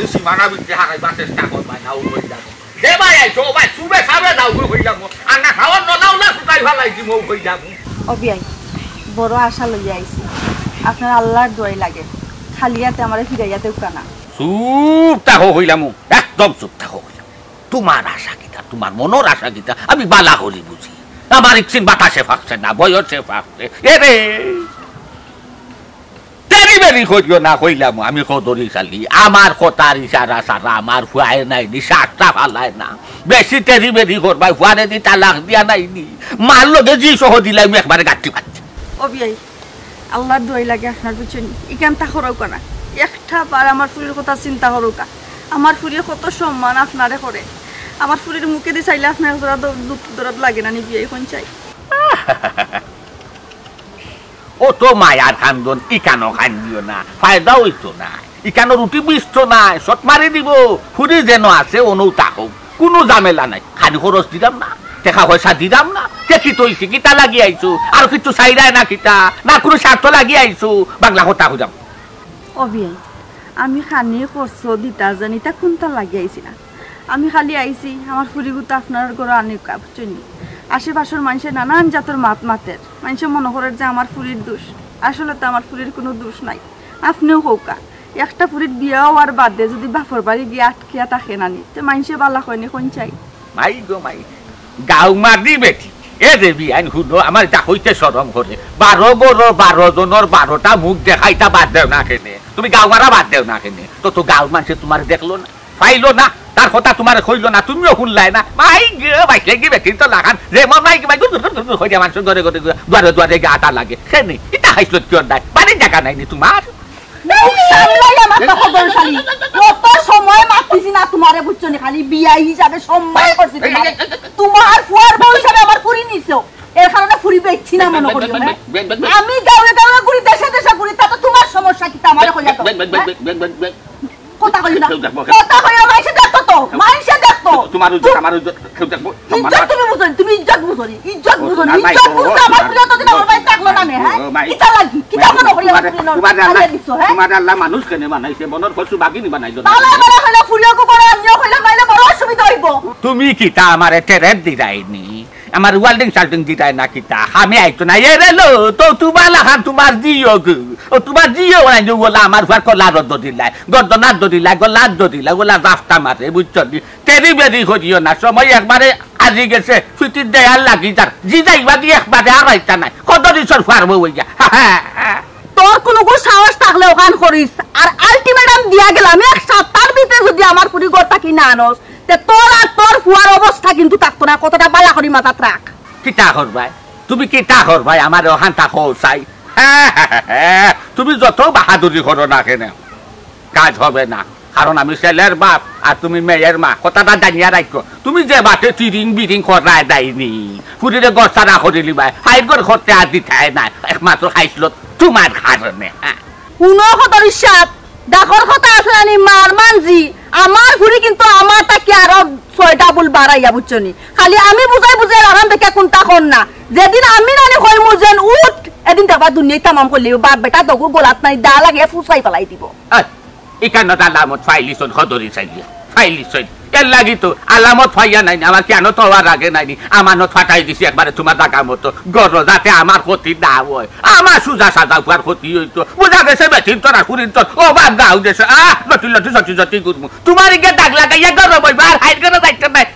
মাঝি সীমানা বিক্রি হারাইবার চেষ্টা করবাই না হয়ে যাব যে ভাই আইছো ভাই সুবে সাবে দাও হয়ে যাব আর না খাওয়ার নলাও না শুকাই ফেলাই দিব হয়ে যাব অবিয়াই বড় আশা লইয়া আইছি আপনার আল্লাহর দোয়াই লাগে খালিয়াতে আমারে ফিরাইয়াতে উকানা চুপ থাকো হইলাম একদম চুপ থাকো হইলাম তোমার আশা কিতা তোমার মনের আশা কিতা আমি বালা করি বুঝি আমার ইচ্ছিন বাতাসে ফাঁকছে না বয়সে ফাঁকছে এরে তেরি করিও না কইলাম আমি কদরি চালি আমার কথার ইশারা সারা আমার ফুয়ায় নাইনি সাতটা ফালায় না বেশি তেরি বেরি করবাই ফুয়ারে দি তালাক দিয়া নাইনি মার লগে জি সহ দিলাই আমি একবারে গাঁটি পাচ্ছি অবিয়াই আল্লাহর দোয়াই লাগে আপনার বুঝছেন ইকান তা করো না একটা বার আমার ফুরির কথা চিন্তা করো কা আমার ফুরির কত সম্মান আপনারে করে আমার ফুরির মুখে দিয়ে চাইলে আপনার দৌড়াত লাগে না নি বিয়ে এখন চাই ও তো মায়ার খান্দন ইকানো খান দিও না ফায়দা হইতো না ইকানো রুটি বিষ্ট নাই শট মারি দিব ফুরি যেন আছে অনু তাকো কোনো ঝামেলা নাই খালি খরচ দিলাম না টাকা পয়সা দিলাম না কি তৈছি কিতা লাগি আইছো আর কিছু চাইরাই না কিতা না কোনো স্বার্থ লাগি আইছো বাংলা কথা হইলাম অবিয়াই আমি খানি করছো দিতা জানি তা কোনটা লাগি আইছি না আমি খালি আইছি আমার ফুরিগুতো আপনার ঘরে আনি বুঝছেন আশেপাশের মানুষের নানান জাতের মাতের মানুষে মনে করে যে আমার ফুরির দোষ আসলে তো আমার ফুরির কোনো দোষ নাই আপনিও হোকা একটা ফুরির বিয়া হওয়ার বাদে যদি বাপর বাড়ি গিয়ে আটকিয়া থাকে নানি তো মানুষে বালা হয়নি কোন চাই মাই গো মাই গাও মারি বেটি এ দেবী আইন শুনো আমার এটা হইতে সরম করে 12 গরো 12 জনের 12টা মুখ দেখাইতা বাদ দেও না কেনে তুমি গাও মারা বাদ দেও না কেনে তো গাঁর মানুষে তোমার দেখলো না পাইলো না তার কথা তোমার কইলো না তুমিও শুনলাই না মাই গে বাইকে কি বেটি তো লাগান যে মন নাই কি বাই হইয়া মানুষ ধরে ধরে দুয়ারে দুয়ারে গাটা লাগে সেনে এটা হাইছিল কিয় নাই বাড়ি জায়গা নাই নি তোমার কত সময় মাতিছি না তোমারে বুঝছনি খালি বিয়া হিসাবে সম্মান করছি তোমার ফুয়ার বউ হিসাবে আমার ফুরি নিছো এর কারণে ফুরি বেচছি না মনে করি আমি গাঁয়ে গাঁয়ে ঘুরি দেশে দেশে ঘুরি তা তো তোমার সমস্যা কি আমারে কইলা তো কথা কই না কথা কই না মাইসে দেখতো তো মাইসে দেখতো তোমার ইজ্জত আমার ইজ্জত কেউ দেখবো ইজ্জত তুমি বুঝনি তুমি ইজ্জত বুঝনি ইজ্জত আমার প্রিয় তো দিন আমার ভাই থাকলো না হ্যাঁ কিটা লাগি কিটা মনে করি তোমার আল্লাহ মানুষ কেনে বানাইছে মনের পশু বাগিনি বানাইলো তাহলে আমার হলো ফুরিয়াকো করে আমিও কইলা মাইলে বড় অসুবিধা হইব তুমি কিটা আমারে টেরেট দিরাইনি আমার ওয়াল্ডিং সাল্টিং দিতাই না কিটা আমি আইতো না এ রেলো তো তোমার লাখান তোমার জিও গো ও তোমার জিও নাই যে ওলা আমার ফার কলা রদ দিলাই গর্দনার দিলাই গলার দিলাই ওলা রাস্তা মারে বুঝছো তেরি বেরি করিও না সময় একবারে আজি গেছে ছুটির দেয়াল লাগি যার জি যাইবা দিয়ে একবারে আর আইতা নাই কত দিছর ফারবো হইয়া তোর কোনো সাহস থাকলে ওখান করিস আর আলটিমেটাম দিয়া গেলাম এক সপ্তাহের ভিতরে যদি আমার পুরি গড়টা কিনা আনস তে তোর আর তোর ফুয়ার অবস্থা কিন্তু থাকতো না কতটা বালা করি মাথা রাখ কিটা করবাই তুমি কিটা করবাই আমার ওখান থাকো চাই তুমি যত বাহাদুরি করো না কেন কাজ হবে না কারণ আমি ছেলের বাপ আর তুমি মেয়ের মা কথাটা জানিয়া রাখো তুমি যে বাটে চিরিং বিরিং করায় দেয়নি ফুরিরে গছারা করিলি ভাই হাইগর করতে আর দিতে নাই একমাত্র খাইছিল তোমার কারণে কোনো কথার ইচ্ছাত ডাকর কথা আছে জানি মার মানজি আমার ঘুরি কিন্তু আমার তাকে আরো 6টা বুল বাড়াইয়া বুঝছনি খালি আমি বুঝাই বুঝাই আরাম দেখে কোনটা কোন না যেদিন আমি নানি কই মুজেন উঠ এদিন তাবা দুনিয়া তামাম করলি বাপ বেটা দগু গোলাত নাই দা লাগে ফুসাই ফেলাই দিব এখানে আলামত ফাইলিছন খদরি চাইলিয়া ফাইলিছন এর লাগি তো আলামত ফাইয়া নাই আমার কেন তো আর আগে নাইনি আমানত ফাটাই দিছি একবারে তোমার জায়গা মতো গর যাতে আমার ক্ষতি না হয় আমার সুজা সাজা উপর ক্ষতি হইতো বুঝা গেছে বেঠিন তোরা কুড়িন তোর ও বাদ গাও দেশে লটি লটি সচি সচি করবো তোমার ইগে দাগ লাগাইয়া গর বইবা আর হাইট করে যাইতে নাই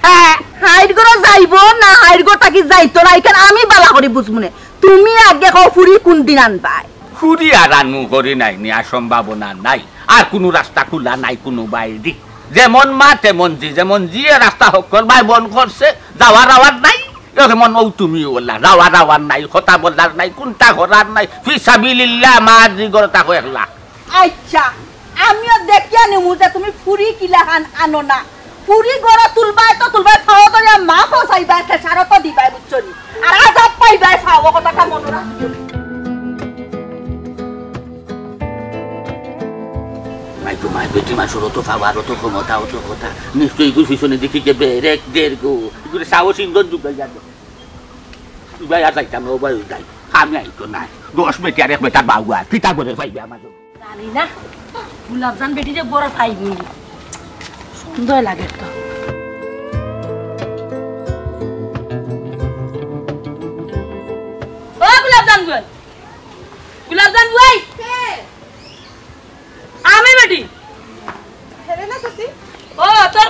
হাইট করে যাইবো না হাইট গোটা কি যাইতো না এখানে আমি বালা করি বুঝমুনে তুমি আগে কও ফুরি কোন দিন আনবাই ফুরি আর আনু করি নাই নি আর সম্ভাবনা নাই আর কোনো রাস্তা খোলা নাই কোনো বাইরে যেমন মা তেমন জি যেমন জিয়ে রাস্তা হকর ভাই বন করছে যাওয়ার আওয়ার নাই যেমন ও তুমি বললা যাওয়ার আওয়ার নাই কথা বলার নাই কোনটা করার নাই ফিসাবিলিল্লাহ মা জি গরতা কইলা আচ্ছা আমিও দেখিয়া নিমু যে তুমি ফুরি কিলাহান আনো না ফুরি গড়া তুলবাই তো তুলবাই খাওয়া তো মা ফসাইবা খেসারো তো দিবাই বুঝছনি আর আজাব পাইবাই খাওয়া কথাটা মনে রাখছো মাই তো মাই বেটি মাসুর তো ফাওয়ার তো ক্ষমতা তো কথা নিশ্চয়ই গুল পিছনে দেখি যে বেরেক দের গো এগুলো সাহস ইন্দন যুগ যাবে ভাই আর যাইতাম ও ভাই যাই আমি আইতো নাই 10 বেটি আর 1 বেটার বাউয়া পিতা করে পাইবে আমার জানি না গুলাবজান বেটি যে বড় পাইবি দয় লাগে তো ও গোলাপজান ভাই আমি বেটি ও তোর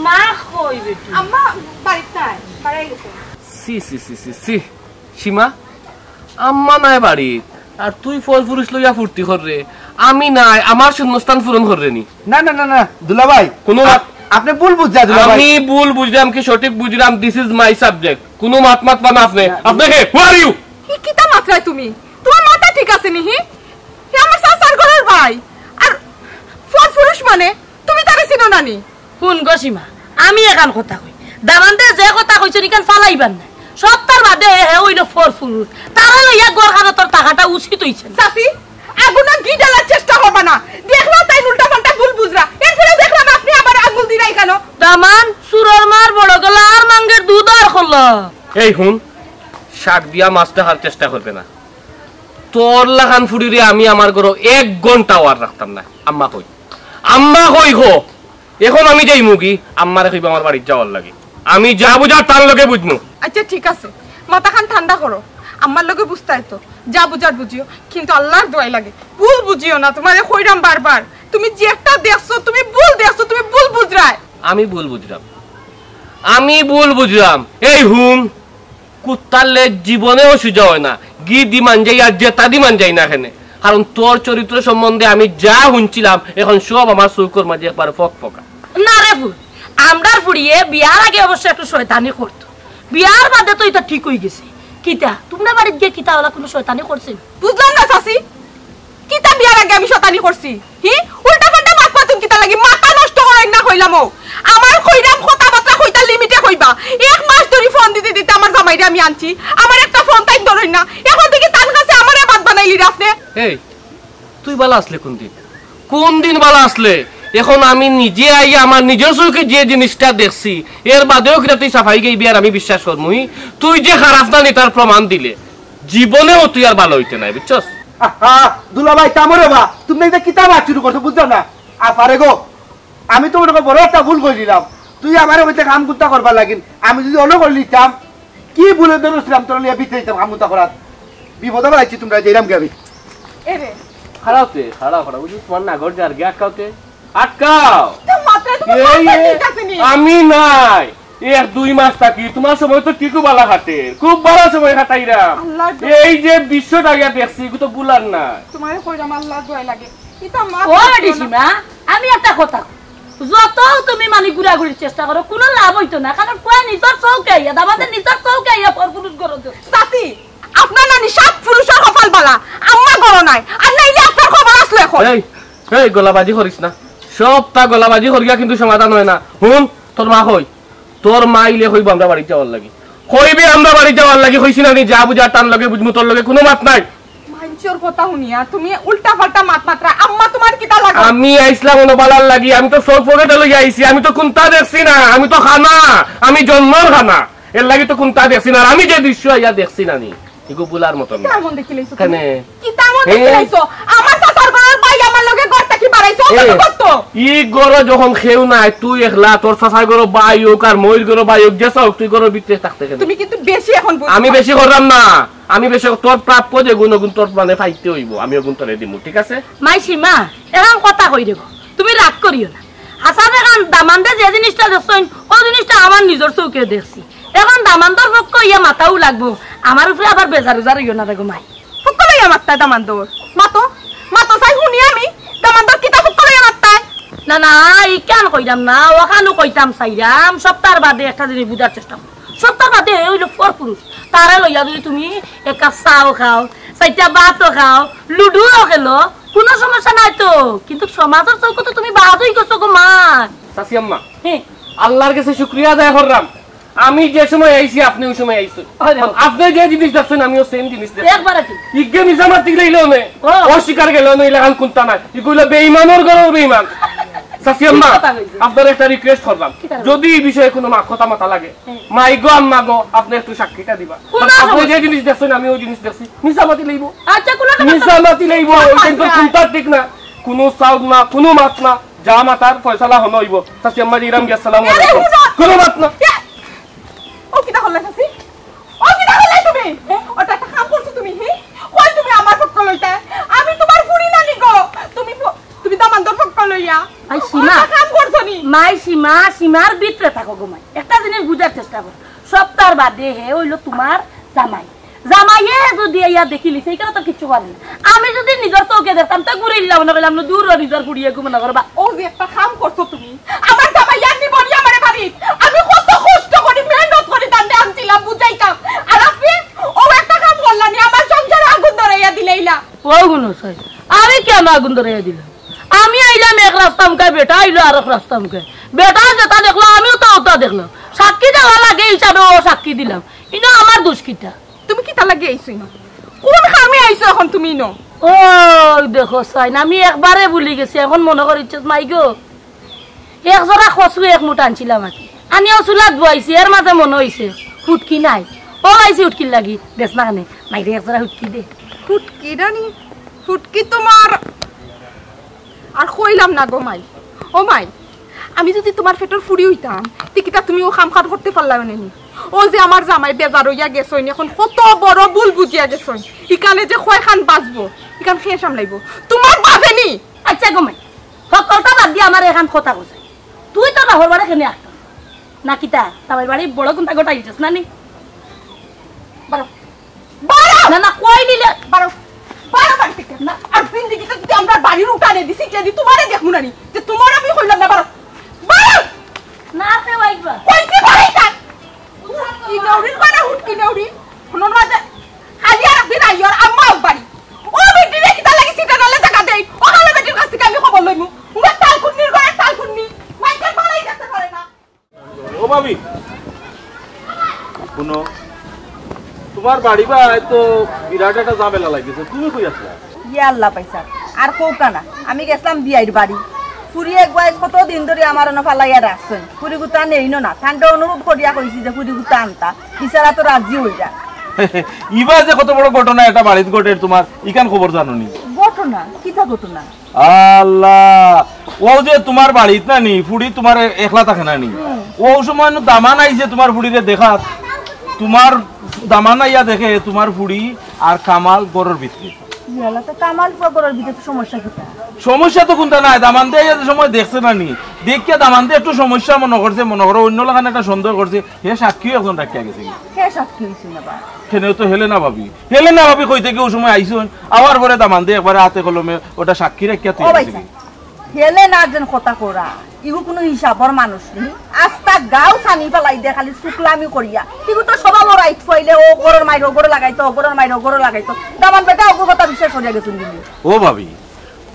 মা কই বেটি আম্মা বাড়িতে নাই বাড়াই গেছে সি সি সি সি সি সীমা আম্মা নাই বাড়ি আর তুই ফল ফুরুষ লইয়া ফুর্তি কররে আমি নাই আমার শূন্যস্থান পূরণ কররে নি না না না না দুলাভাই কোনো আপনি ভুল বুঝছেন দুলাভাই আমি ভুল বুঝলাম কি সঠিক বুঝলাম দিস ইজ মাই সাবজেক্ট কোনো মাত পানা আপনি আপনাকে হু আর ইউ হি কিতা মাত্রায় তুমি তোমার মাথা ঠিক আছে নি হি হে আমার সাসার ঘরের ভাই আর ফর পুরুষ মানে তুমি তারে চিনো না নি শুন গসীমা আমি এখান কথা কই দামানতে যে কথা কইছ নিকান ফালাইবার না সপ্তাহ বাদে হে হইল ফর ফুরুত তারা লইয়া গরখানা তোর টাকাটা উচিত হইছে সাসি আগুনা গি জ্বালার চেষ্টা করবা না দেখলো তাই উল্টা পাল্টা ভুল বুঝরা এরপরে দেখলাম আপনি আবার আঙুল দিলাই কেন দামান সুরর মার বড় গলা আর মাঙ্গের দুধ আর খল এই হুন শাক দিয়া মাছটা হার চেষ্টা করবে না তোর লাগান ফুড়িরে আমি আমার ঘর 1 ঘন্টা আর রাখতাম না আম্মা কই হো এখন আমি যাই মুগি আম্মারে কইবা আমার বাড়ি যাওয়ার লাগে আমি যা বুঝার তার লগে বুঝনু আচ্ছা ঠিক আছে মাথাখান ঠান্ডা করো আমার লগে বুঝতাই তো যা বুঝার বুঝিও কিন্তু আল্লাহর দোয়াই লাগে ভুল বুঝিও না তোমারে কইরাম বারবার তুমি যে একটা দেখছো তুমি ভুল দেখছো তুমি ভুল বুঝরায় আমি ভুল বুঝলাম এই হুম কুত্তালে জীবনেও সুজা হয় না গি দিমান যাই আর জেতা দিমান যাই না এখানে কারণ তোর চরিত্র সম্বন্ধে আমি যা শুনছিলাম এখন সব আমার চৌকর মাঝে একবার ফকা না রে ফুল আমরার ফুড়িয়ে বিয়ার আগে অবশ্য একটু শয়তানি করতো বিয়ার বাদে তো এটা ঠিক হয়ে গেছে কিতা তোমরা বাড়িতে গিয়ে কিতা ওলা কোনো শয়তানি করছেন বুঝলাম না চাচি কিতা বিয়ার আগে আমি শতানি করছি হি উল্টা পাল্টা মাত পাতুম কিতা লাগি মাথা নষ্ট করাই না কইলামও আমার কইরাম কথা বার্তা কইতা লিমিটে কইবা এক মাস ধরে ফোন দিতে দিতে আমার জামাইরে আমি আনছি আমার একটা ফোন তাই ধরই না এখন থেকে তার কাছে আমারে বাদ বানাইলি রাফনে এই তুই বালা আসলে কোন দিন বালা আসলে এখন আমি নিজে আই আমার নিজের চোখে যে জিনিসটা দেখছি এর বাদেও কিনা তুই সাফাই গাইবি আর আমি বিশ্বাস করমুই তুই যে খারাপ না নি তার প্রমাণ দিলে জীবনেও তুই আর ভালো হইতে নাই বুঝছস দুলাভাই কামরে বা তুমি এটা কিতাব শুরু করছো বুঝছো না আপারে গো আমি তো ওরকম বড় একটা ভুল করে দিলাম তুই আমার ওইটা কাম কুত্তা করবার লাগিন আমি যদি অন্য করে নিতাম কি ভুলে ধরেছিলাম তোর নিয়ে বিতে দিতাম কাম কুত্তা করার বিপদে বাড়াইছি তোমরা যেরাম গাবি এরে খারাপতে খারাপ বুঝি তোমার নাগর যার গে আটকাও তো মাত্রা তুমি ঠিক আছে নি আমি নাই 1-2 মাস থাকি তোমার সময় তো টিকু বালা খাটে খুব ভালো সময় খাটাইরাম এই যে বিশ্বটা গিয়া দেখছি তো বুলার না তোমারে কইরাম আল্লাহর দোয়া লাগে কিতা মা ও ডিসিমা আমি একটা কথা যত তুমি মানে ঘুরাঘুরির চেষ্টা করো কোনো লাভ হইতো না কারণ কয় নিজের চৌকে আইয়া আমাদের নিজের চৌকে আইয়া পরপুরুষ করো সাথী আপনার নানি সব পুরুষের কপাল বালা আম্মা করো নাই আর নাইলে আপনার খবর আসলো এখন এই গলাবাজি করিস না সবটা গলাবাজি করিয়া কিন্তু সমাধান হয় না হুন তোর মা কই তোর মা ইলে কইব আমরা বাড়ি যাওয়ার লাগি কইবি আমরা বাড়ি যাওয়ার লাগি কইছি না যা বুঝা তার লগে বুঝমু তোর লগে কোনো মাত নাই মানচোর কথা শুনিয়া তুমি উল্টা পাল্টা মাত্রা আম্মা তোমার কিটা লাগে আমি আইসলাম অনুবালার লাগি আমি তো সব পকেটে লই আইছি আমি তো কোনটা দেখছি না আমি তো খানা আমি জন্মর খানা এর লাগি তো কোনটা দেখছি না আমি যে দৃশ্য ইয়া দেখছি না নি ইগো বুলার মত না কেমন দেখিলাইছো কেনে কি তেমন দেখিলাইছো আমার সাসার ঘরের ভাই আমার লগে ঘরটা কি বাড়াইছো কত ই গরো যখন খেউ নাই তুই একলা তোর সাসার গরো বাইক আর মইর গরো বাইক যে সব তুই গরো ভিতরে থাকতে কেন তুমি কিন্তু বেশি এখন আমি বেশি করলাম না আমি বেশি তোর প্রাপ্য যে গুণ তোর মানে পাইতে হইব আমি গুণ তোরে দিমু ঠিক আছে মাইসিমা এখন কথা কই দেব তুমি রাগ করিও না হাসান এখন দামানদে যে জিনিসটা দেখছইন ও জিনিসটা আমার নিজের চৌকে দেখছি এখন দামানদর পক্ষ ইয়া মাথাও লাগবো আমার উপরে আবার বেজার উজার ইও না দেখো মাই ফুকলইয়া মাত্তা দামান্দর মাতো চাই শুনি আমি দামান্দর কিতা ফুকলইয়া মাত্তা না না ই কেন কইরাম না ওখানো কইতাম চাইরাম সপ্তাহ বাদে একটা জিনিস বুঝার চেষ্টা করো সপ্তাহ বাদে হইলো পর পুরুষ তারা লইয়া যদি তুমি এক কাপ চাও খাও চাইটা ভাতও খাও লুডুও খেলো কোনো সমস্যা নাই তো কিন্তু সমাজের চৌকে তো তুমি বাদই করছো গো মা সাসি আম্মা আল্লাহর কাছে শুকরিয়া আদায় করলাম আমি যে সময় আইছি আপনি ওই সময় আইছেন আপনি যে জিনিস দেখছেন আমিও সেম জিনিস দেখছি একবার কি ইগে নিজামাতি লইলো নে অস্বীকার গেল না ইলাকান কোনটা নাই এগুলো বেঈমানের গরো বেঈমান সাসি আম্মা আপনার একটা রিকোয়েস্ট করলাম যদি এই বিষয়ে কোনো কথা মাথা লাগে মাই গো আম্মা গো আপনি একটু সাক্ষীটা দিবা আপনি যে জিনিস দেখছেন আমি ওই জিনিস দেখছি নিজামাতি লইবো আচ্ছা কোন নিজামাতি লইবো কিন্তু কোনটা ঠিক না কোনো সাউন্ড না কোনো মাত না যা মাতার ফয়সালা হন হইব চাচি আম্মা ইরাম গে আসসালামু আলাইকুম কোনো মাত না ও কিটা হল্লা চাচি ও কিটা হল্লা তুমি ওটা একটা কাম করছো তুমি কই তুমি আমার পক্ষ লইতা আমি তোমার ফুরি না নিগো তুমি দামান্দর পক্ষ লইয়া আই সীমা কাম করছো নি মাই সীমার ভিতরে থাকো গো মাই একটা জিনিস বুঝার চেষ্টা কর সপ্তাহ বাদে হে হইলো তোমার জামাইয়ে যদি ইয়া দেখিলি সেইখানে তো কিছু করে না আমি যদি নিজের চৌকে দেখতাম তো ঘুরে দিলাম না বললাম দূর নিজের ফুড়িয়ে ঘুমে না করবা ও যে একটা কাম করছো তুমি আমার জামাই আর নিব নি আমারে বাড়ি আমি কত কষ্ট করি মেহনত করি তান্ডে আনছিলাম বুঝাইতাম আর আপনি ও একটা কাম করলানি আমার সংসারে আগুন ধরাইয়া দিলেইলা ও গুণ সাই আমি কেন আগুন ধরাইয়া দিলাম আমি আইলাম এক রাস্তা মুখায় বেটা আইলো আর এক রাস্তা মুখায় বেটা যেটা দেখলো আমিও তো ওটা দেখলাম সাক্ষী দেওয়া লাগে হিসাবে ও সাক্ষী দিলাম ইনো আমার দুষ্কিটা তুমি কি তা লাগি আইছো না কোন কামে আইছো এখন তুমি নো ও দেখো সাইন আমি একবারে ভুলি গেছি এখন মনে করিছ মাই গো এক জোড়া খসু এক মুঠ আনছিলাম আর আনিও চুলাত বইছি এর মাঝে মনে হইছে হুটকি নাই ও আইছি হুটকি লাগি দেখ না কানে মাইরে এক জোড়া হুটকি দে ফুটকি রানি ফুটকি তোমার আর কইলাম না গো মাই ও মাই আমি যদি তোমার পেটের ফুড়ি হইতাম তিকিটা তুমি ও খামখাট করতে পারলাম না ও যে আমার জামাই বেজার হইয়া গেছইন এখন কত বড় ভুল বুঝিয়া গেছইন ইকানে যে কয়খান বাঁচবো ইকান খেয়ে সামলাইবো তোমার বাজেনি আচ্ছা গো মাই সকলটা বাদ দিয়ে আমার এখান কথা কইছে তুই তো বাহর বাড়ি কেনে আসতাম না কিতা তার বাড়ি বড় কোনটা গোটা গেছিস না নি বারো বারো না না কই নিলে বারো বারো বাড়ি থেকে না আর জিন্দিগিতে যদি আমরা বাড়ির উঠানে দিছি যদি তোমারে দেখমু না নি যে তোমার আমি কইলাম না বারো বারো না তে বাইবা কইছি বাড়িটা কি নউরি বানা হুটকি নউরি হনন মাঝে খালি আর দিন আইয়র আম্মা বাড়ি ও বেটি রে কিতা লাগি সিটা নালে জায়গা দেই ও খালে বেটির কাছ থেকে আমি খবর লইমু উঙ্গা তাল খুন্নির ঘরে তাল খুন্নি মাইকেল বাড়াই যেতে পারে না ও ভাবি শুনো তোমার বাড়ি বা তো বিরাট একটা ঝামেলা লাগছে তুমি কই আসলা ইয়া আল্লাহ পাইছা আর কৌকা না আমি গেছিলাম বিয়াইর বাড়ি ফুরি এক বয়স কত দিন ধরে আমার ফালাইয়া রাখছেন ফুরি গুতা নেইনো না ঠান্ডা অনুরোধ করিয়া কইছি যে ফুরি গুতা আনতা বিচারা তো রাজি হইয়া ইবা যে কত বড় ঘটনা এটা বাড়িত ঘটে তোমার ইকান খবর জানো নি ঘটনা কিতা ঘটনা আল্লাহ ও যে তোমার বাড়িত না নি ফুড়ি তোমার একলা থাকে না নি ও সময় দামান আইছে তোমার ফুড়িরে দেখা তোমার দামান আইয়া দেখে তোমার ফুড়ি আর কামাল গরর ভিতরে ইয়ালা তো কামাল পগরের ভিতরে সমস্যা কিতা সমস্যা তো কোনটা নাই দামান দিয়ে যে সময় দেখছে না নি দেখিয়া দামান দিয়ে একটু সমস্যা মনে করছে মনে করো অন্য লাগান একটা সন্দেহ করছে হে সাক্ষীও একজন ডাকিয়া গেছে কে সাক্ষী হইছে না বা সেনেও তো হেলেনা ভাবি কই থেকে ওই সময় আইসুন আবার পরে দামান দিয়ে একবারে হাতে কলমে ওটা সাক্ষী রেখিয়া তুই ও ভাইসা হেলে না যেন কথা করা ইগু কোনো হিসাবর মানুষ নি আস্তা গাও ছানি ফেলাই দে খালি শুক্লামি করিয়া ইগু তো সবা লড়াই ফাইলে ও গরর মাইরো গরর লাগাইতো গরর মাইরো গরর লাগাইতো দামান বেটা ওগো কথা বিশ্বাস করিয়া গেছুন দিলি ও ভাবি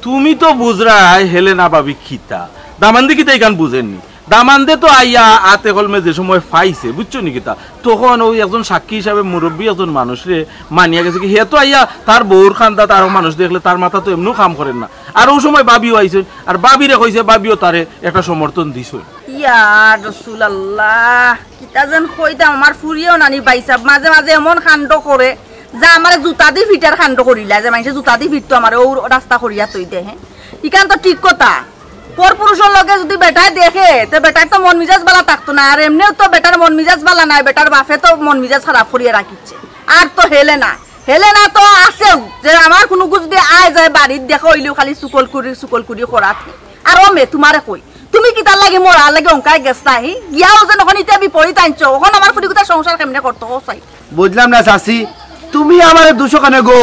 তুমি তো বুঝরাই হেলেনা ভাবি খিতা দামান্দি কিতা এখান বুঝেননি দামান্দে তো আইয়া আতে কলমে যে সময় পাইছে বুঝছো নি কিতা তখন ওই একজন সাক্ষী হিসাবে মুরব্বী একজন মানুষরে মানিয়া গেছে কি হে তো আইয়া তার বউর খান্দা তার মানুষ দেখলে তার মাথা তো এমনিও কাম করেন না আর ওই সময় বাবিও আইছেন আর বাবিরে কইছে বাবিও তারে একটা সমর্থন দিছে ইয়া রাসূলুল্লাহ কিতা যেন কইতাম আমার ফুরিও নানি বাইসাব মাঝে মাঝে এমন কাণ্ড করে যা আমার জুতা দি ফিটার কাণ্ড করিলা যে মানুষে জুতা দি ফিরতো আমার ও রাস্তা করিয়া তৈ দে হ্যাঁ ইকান তো ঠিক কথা পর পুরুষের লগে যদি বেটায় দেখে তো বেটার তো মন মিজাজ বালা থাকতো না আর এমনিও তো বেটার মন মিজাজ বালা নাই বেটার বাপে তো মন মিজাজ খারাপ করিয়া রাখিচ্ছে আর তো হেলে না তো আছেও যে আমার কোনো যদি আয় যায় বাড়ির দেখো হইলেও খালি চুকল কুড়ি করাত আর ও মে তোমারে কই তুমি কি তার লাগে মরার লাগে অঙ্কায় গেছ নাই গিয়াও যে নখন ইটা বিপরীত আনছো ওখন আমার ফুটিগুতা সংসার কেমনে করতো ও চাই বুঝলাম না চাচি তুমি আমারে 200 কানে গো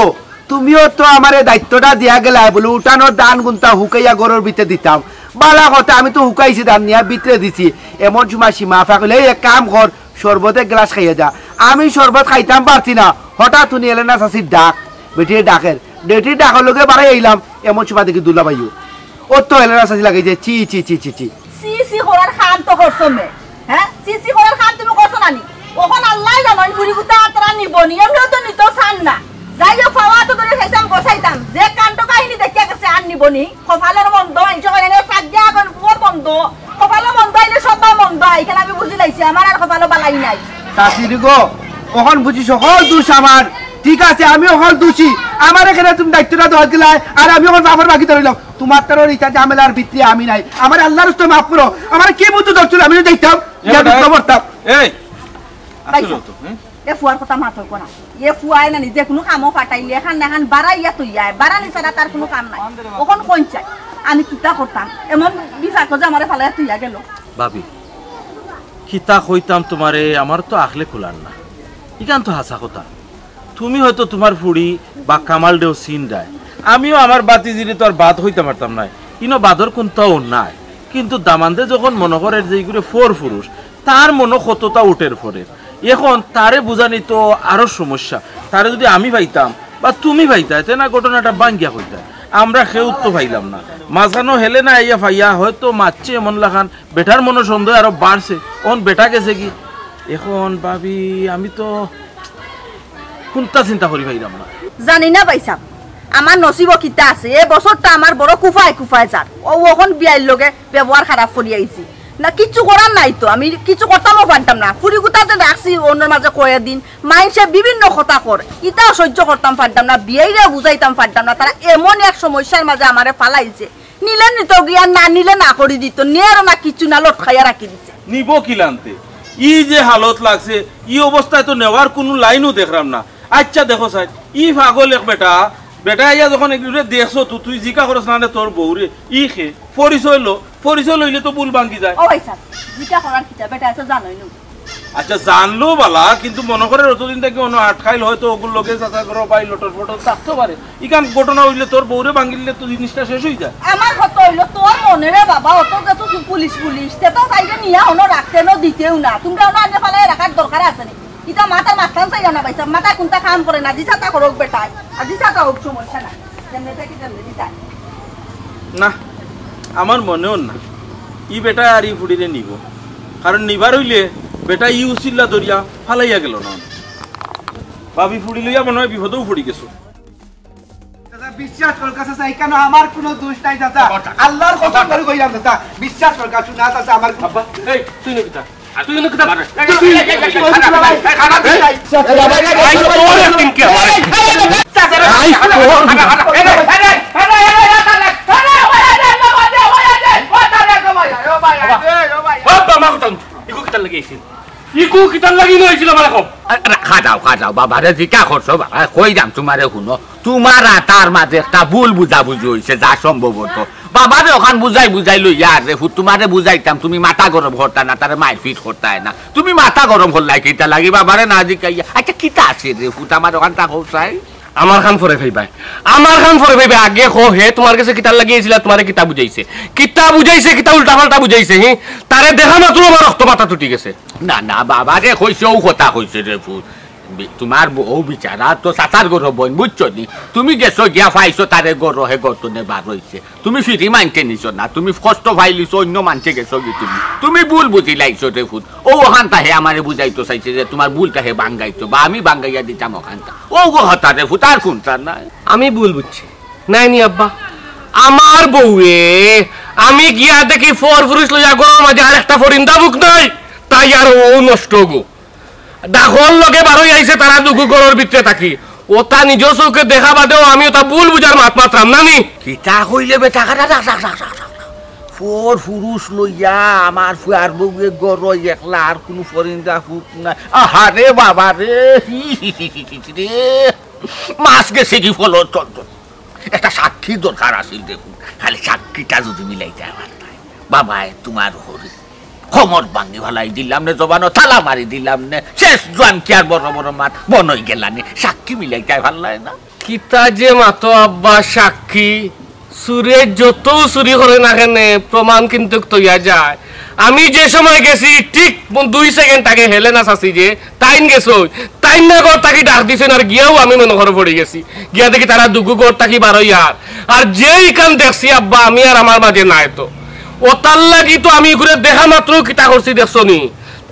তুমিও তো আমারে দায়িত্বটা দিয়া গেলা বলে উঠানোর দান গুনতা হুকাইয়া গরুর ভিতরে দিতাম বালা কথা আমি তো হুকাইছি দান নিয়া ভিতরে দিছি এমন সময় সীমা ফাঁকলে এক কাম কর শরবতের গ্লাস খাইয়া যা আমি শরবত খাইতাম পারছি না হঠাৎ উনি এলেন না চাষির ডাক বেটির ডাকের ডেটির ডাকের লোকে বাড়াই আইলাম এমন সময় দেখি দুলা ভাইও ও তো এলেন না চাষি লাগাই যে চি চি চি চি চি সি সি করার খান তো করছো মে হ্যাঁ সি সি করার খান তুমি করছো নানি ওখন আল্লাহ জানো ফুরিগুতা তারা নিবনি এমনিও তো নিতো চান না যাই হোক পাওয়া তো ধরে খাইতাম বসাইতাম যে কাণ্ড কাহিনী দেখিয়া গেছে আর নিবনি কপালের বন্ধ আইনছো মানে সাজ্ঞা এখন পুরো বন্ধ কপালের বন্ধ আইলে সবাই বন্ধ এখানে আমি বুঝি লাইছি আমার আর কপালও বালাই নাই চাষির গো ওখন বুঝি সকল দোষ আমার ঠিক আছে আমি ওখন দোষী আমার এখানে তুমি দায়িত্বটা দেওয়া গেলাই আর আমি ওখানে আমার বাকি ধরিলাম তোমার তোর ইচ্ছা ঝামেলার ভিত্তি আমি নাই আমার আল্লাহর রাস্তায় মাফ করো আমার কি বুদ্ধি ধরছিল আমি দেখতাম করতাম এই এ ফুয়ার কথা মাথা কোনা এ ফুয়াই না যে কোনো কামও পাঠাইলে এখান না এখান বাড়াইয়া তুইয়া বাড়ানি ছাড়া তার কোনো কাম নাই ওখন কোন চাই আমি কিতা করতাম এমন বিফা যে আমার ফালাইয়া তুইয়া গেল ভাবি কিতা কইতাম তোমারে আমার তো আখলে খোলার না ইকান তো হাসা কথা তুমি হয়তো তোমার ফুড়ি বা কামাল দেও সিন দেয় আমিও আমার বাতি জিরে তো আর বাদ হইতে পারতাম না ইনো বাদর কোনটাও নাই কিন্তু দামান্দে যখন মনে করে যে এইগুলো ফোর পুরুষ তার মনে কতটা উঠের ফোরের এখন তারে বুঝানি তো আরো সমস্যা তারে যদি আমি পাইতাম বা তুমি পাইতাই তে না ঘটনাটা বাঙ্গিয়া হইতা আমরা কেউ তো পাইলাম না মাঝখানো হেলে না আইয়া ফাইয়া হয়তো মারছে এমন লাগান বেটার মনে সন্দেহ আরো বাড়ছে ওন বেটা গেছে কি এখন ভাবি আমি তো কোনটা চিন্তা করি পাইলাম না জানি না পাইছাম আমার নসিব কিতা আছে এই বছরটা আমার বড় কুফায় কুফায় যার ও ওখন বিয়াইর লগে ব্যবহার খারাপ করি আইছি না কিছু করার নাই তো আমি কিছু করতামও পারতাম না ফুরি গুতাতে রাখছি অন্যের মাঝে কয়ে দিন মাইনসে বিভিন্ন কথা করে ইটাও সহ্য করতাম পারতাম না বিয়াইরা বুঝাইতাম পারতাম না তারা এমন এক সমস্যার মাঝে আমারে ফালাইছে নিলে নিত গিয়া না নিলে না করে দিত নিয়ার না কিছু না লট খাইয়া রাখি দিছে নিব কিলান্তে ই যে হালত লাগছে ই অবস্থায় তো নেওয়ার কোনো লাইনও দেখলাম না আচ্ছা দেখো সাই ই পাগল এক বেটা বেটা ইয়া যখন এগুলো দেখছো তো তুই জিকা করছ না তোর বউরে ই খে পরিচয় লইলে তো বুল ভাঙ্গি যায় ও ভাই স্যার জিকা করার কিতা বেটা এত জানোই না আচ্ছা জানলো বালা কিন্তু মনে করে অতদিন থেকে অন্য আটকাইল হয়তো ওগুলো লোকে চাচা করো বাই লটর ফটর থাকতে পারে ইকান ঘটনা হইলে তোর বউরে ভাঙ্গিলে তো জিনিসটা শেষ হয়ে যায় আমার কত হইলো তোর মনে রে বাবা অত যত পুলিশ তে তো তাইকে নিয়া হনো রাখতে ন দিতেও না তোমরা না আগে ফালাই রাখার দরকার আছে নি ইটা মাথার মাথান চাই না ভাই মাথা কোনটা কাম করে না দিছাটা করক বেটা আর দিছাটা হোক সমস্যা না যেমনে থেকে যেমনে দিতা না আমার মনেও না ই বেটা আর ই ফুড়িরে নিব কারণ নিবার হইলে বেটা ই উচিল্লা দরিয়া ফালাইয়া গেল না ভাবি ফুড়ি লইয়া মনে হয় বিপদেও ফুড়ি গেছো বিশ্বাস কর কাছে চাই কেন আমার কোনো দোষ নাই চাচা আল্লাহর কসম করে কইলাম চাচা বিশ্বাস কর কাছে না চাচা আমার আব্বা এই তুই নকিতা তুই নকিতা ইকু কিতান লাগি নইছিল মানে কম খা যাও বাবারে জিকা করছো বাবা কই যাম তোমারে শুনো তোমার তার মাঝে একটা ভুল বুঝাবুঝি হয়েছে যা সম্ভবত বাবারে ওখান বুঝাই লইয়া আরে তোমারে বুঝাইতাম তুমি মাথা গরম করতা না তারে মাইর ফিট করতাই না তুমি মাথা গরম করলাই কিতা লাগি বাবারে না জিকাইয়া আচ্ছা কিতা আছে রে ফুট আমার ওখান তা চাই আমার খান ফরে ভাইবাই আগে কো হে তোমার কাছে কিতাব লাগিয়েছিল তোমারে কিতাব বুঝাইছে কিতা উল্টা পাল্টা বুঝাইছে হি তারে দেখা মাত্র আমার রক্ত মাথা টুটি গেছে না বাবা রে কইছে ও কথা কইছে রে ফুট তোমার বউ বিচারা তো চাচার গরো বোন বুঝছো নি তুমি গেছো গিয়া পাইছো তারে গরো হে গরতো নেবার হইছে তুমি ফিরি মানতে নিছো না তুমি কষ্ট পাইলিছো অন্য মানতে গেছো কি তুমি ভুল বুঝি লাইছো রে ফুট ও ওখানটা হে আমারে বুঝাইতো চাইছে যে তোমার ভুলটা হে বাঙ্গাইতো বা আমি বাঙ্গাইয়া দিতাম ওখানটা ও কথা রে ফুট আর কোনটা না আমি ভুল বুঝছি নাই নি আব্বা আমার বউয়ে আমি গিয়া দেখি ফোর পুরুষ লইয়া গরম মাঝে আর একটা ফরিন্দা বুক নাই তাই আর ও নষ্ট গো দাখল লগে বারোই আইছে তারা দুগু গরর ভিতরে থাকি ওটা নিজের চৌকে দেখা বাদেও আমি ওটা ভুল বুঝার মাত মাত্রাম নানি কিতা কইলে বেটা ফোর পুরুষ লইয়া আমার ফুয়ার বউয়ে গরো একলা আর কোনো ফরিন্দা ফুক না আহারে বাবা রে রে মাছ গেছে কি ফল একটা সাক্ষী দরকার আছিল দেখুন খালি সাক্ষীটা যদি মিলাইতে আমার বাবা তোমার হরি খমর ভাঙি ভালাই দিলাম নে জবানো তালা মারি দিলাম নে শেষ জোয়ান কি আর বড় বড় মাত বনই গেলানি সাক্ষী মিলাইতে ভাল লাগে না কিতা যে মাতো আব্বা সাক্ষী সুরে যত চুরি করে না কেন প্রমাণ কিন্তু তৈয়া যায় আমি যে সময় গেছি ঠিক 2 সেকেন্ড আগে হেলেনা চাচি যে তাইন গেছো তাইন না ঘর তাকি ডাক দিছেন আর গিয়াও আমি মনে ঘরে পড়ে গেছি গিয়া দেখি তারা দুগু ঘর তাকি বারোইয়ার আর যেই কান দেখছি আব্বা আমি আর আমার মাঝে নাই তো ও তার লাগি তো আমি ঘুরে দেখা মাত্র কিতা করছি দেখছো নি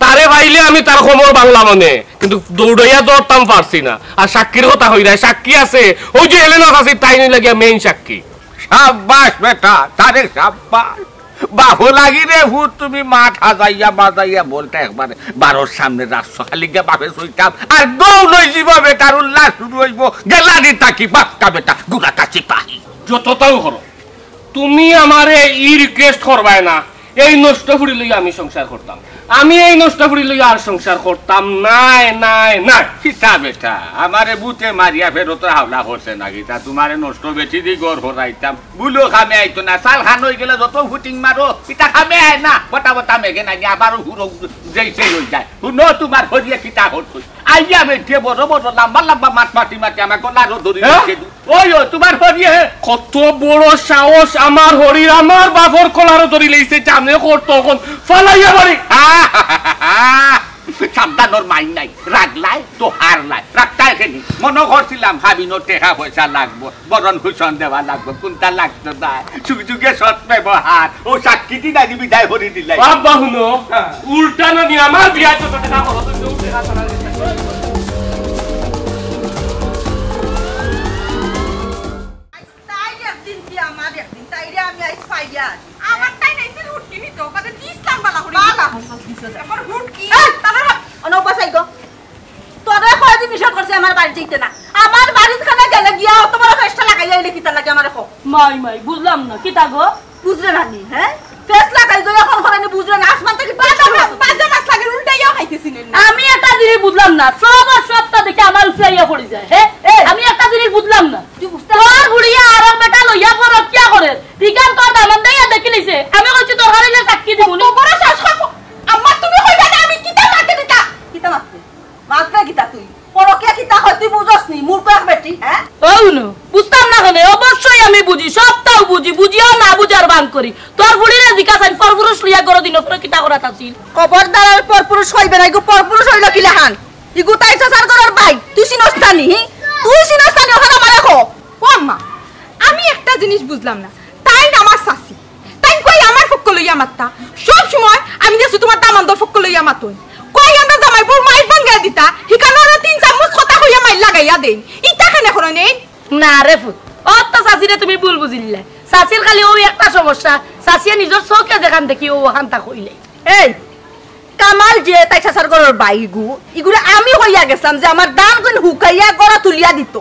তারে ভাইলে আমি তার খবর বাংলা মনে কিন্তু দৌড়াইয়া দৌড়তাম পারছি না আর সাক্ষীর কথা হই যায় সাক্ষী আছে ওই যে হেলেনা চাচি তাইন লাগিয়া মেইন সাক্ষী সাব্বাস বেটা তারে সাব্বাস বাহু লাগি রে ভূত তুমি মাথা যাইয়া বাজাইয়া বলতে একবারে বারোর সামনে রাখছো খালি গিয়ে বাপে সইতাম আর দৌড় হইব বেটার উল্লাস শুরু হইব গেলানি তাকি বাপকা বেটা গুড়া কাছি পাহি যতটাও করো তুমি আমারে ই রিকোয়েস্ট করবাই না এই নষ্ট ফুড়ি লইয়া আমি সংসার করতাম আমি এই নষ্ট ফুড়ি লইয়া আর সংসার করতাম নাই নাই নাই কিতা বেটা আমারে বুতে মারিয়া ফেরত হাওলা করছে না গীতা তোমারে নষ্ট বেশি দি গর হরাইতাম বুলো খামে আইতো না সাল খান হয়ে গেলে যত ফুটিং মারো কিতা খামে আয় না বটা বটা মেঘে না আবার হুড়ো যেইছে হয়ে যায় শুনো তোমার হরিয়া কিতা করতো আইয়া বেঠে বড় বড় লম্বা লম্বা মাছ মাটি মাটি আমার কলারও ধরি ওই ও তোমার হরিয়া কত বড় সাহস আমার হরির আমার বাপর কলারও ধরি লইছে জানে কর তখন ফালাইয়া বাড়ি সাবধানোর মাইন নাই রাগলাই তো হারলাই রাগটাই খেলি মনে করছিলাম ভাবিনো টেকা পয়সা লাগবো বরণ ভূষণ দেওয়া লাগবো কোনটা লাগতো না যুগ যুগে সৎ ব্যবহার ও সাক্ষীটি নাকি বিদায় ভরি দিলাই বাবা হুনো উল্টা নানি আমার বিয়া তো টাকা হলো তো টাকা ছাড়া তাই একদিন কি আমার একদিন তাই রে আমি আইস পাইয়া আমার তাই নাইছিল হুটকি নিতো কাতে 30 লাখ বালা করি বালা হসস দিছে এবার হুটকি তাহলে অনবাসাই গো তোরা কয়দিন নিষেধ করছে আমার বাড়ি যাইতে না আমার বাড়ির খানে গেলে গিয়া অত বড় ফেসটা লাগাইয়া এলে কিতা লাগে আমারে কো মাই মাই বুঝলাম না কিতা গো বুঝলে না নি হ্যাঁ ফেস লাগাই গো এখন করে বুঝলে না আসমান থেকে বাজা মাছ লাগে উল্টাইয়া খাইতেছিলেন না আমি একটা জিনিস বুঝলাম না সবটা দেখে আমার উফরাইয়া পড়ে যায় হ্যাঁ আমি একটা জিনিস বুঝলাম না তোর বুড়িয়া আর বেটা লইয়া পড় কি করে ঠিকান তোর দামান দেয়া দেখি নিছে আমি কইছি তোর হারিলে সাক্ষী দিবনি বড় শাসক আম্মা তুমি কইবা না আমি কিতা মারতে দিতা কিতা মারতে মারতে কিতা তুই পরকে কিতা হয় তুই বুঝছস নি মূর্খ এক বেটি হ্যাঁ ওনো বুঝতাম না কেন অবশ্যই আমি বুঝি সবটাও বুঝিও না বুঝার বান করি তোর বুড়িরে জিজ্ঞাসা পরপুরুষ লিয়া করো দিন পরে কিতা করা তাছিল খবরদার পরপুরুষ হইবে না ইগু পরপুরুষ হইল কি লেহান ইগু তাই সাসার করার ভাই তুই সিনস্তানি তুই সিনস্তানি ওখানে মারে খো ও আম্মা আমি একটা জিনিস বুঝলাম না তাই না আমার শাসি তাই কই আমার ফক্ক লইয়া মাত্তা সব সময় আমি যেসু তোমার দামান্দর ফক্ক লইয়া মাতই কই আমরা জামাই বউ মাইর ভাঙ্গা দিতা হিকানো 3 চামচ কথা হইয়া মাইর লাগাইয়া দেই ইতা কেনে করে নেই না রে ফুট অত শাসিরে তুমি ভুল বুঝিলে শাসির খালি ওই একটা সমস্যা শাসিয়ে নিজের চোখে দেখান দেখি ও হান্তা কইলে এই কামাল যে তাই সাসার করার ভাই ইগুরে আমি হইয়া গেছাম যে আমার দান কইন হুকাইয়া গড়া তুলিয়া দিত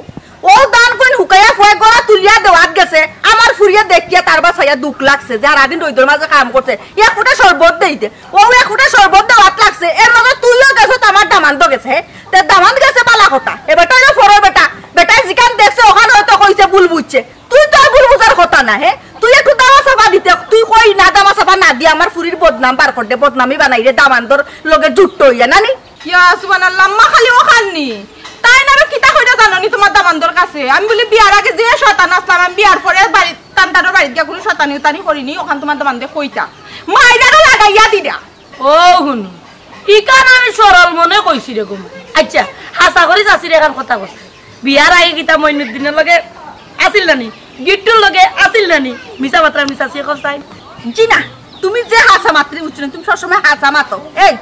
ও দান কইন হুকাইয়া ফয় গড়া তুলিয়া দেওয়াত গেছে আমার ফুরিয়া দেখিয়া তার বাসাইয়া দুঃখ লাগছে যে আর দিন রইদর মাঝে কাম করছে এক ফুটা শরবত দেইতে ও এক ফুটা শরবত দেওয়াত লাগছে এর মধ্যে তুইও গেছো আমার দামান্ত গেছে তে দামান্ত গেছে বালা কথা এবারটা হইলো ফরর বেটা বেটাই জিকান দেখছে ওখানে হয়তো কইছে ভুল বুঝছে তুই তো ভুল বুঝার কথা না হে তুই একটু দামা সাফা দিতে তুই কই না দামা সাফা না দিয়ে আমার ফুরির বদনাম বার করতে বদনামি বানাই রে দামান্তর লগে জুট্টো হইয়া নানি ইয়া সুবহানাল্লাহ মা খালি ও খাননি তাই না কিতা কইরা জানোনি তোমার দামান্দর কাছে আমি বলি বিয়ার আগে যে শয়তান আসলাম আমি বিয়ার পরে বাড়ি তান্তার বাড়ি গিয়া কোনো শয়তানি উতানি করিনি ওখান তোমার দামান্দে কইতা মাইরারও লাগাইয়া দিরা ও হুন ইকান আমি সরল মনে কইছি রে গুম আচ্ছা হাসা করি চাষির এখন কথা কইছ বিয়ার আগে কিতা মইনুদ্দিনের লগে আসিল নানি গিট্টুর লগে আসিল নানি মিছা মাত্রা মিছা সে কইছাই জি না তুমি যে হাসা মাত্রী উচ্চ তুমি সবসময় হাসা মাতো এই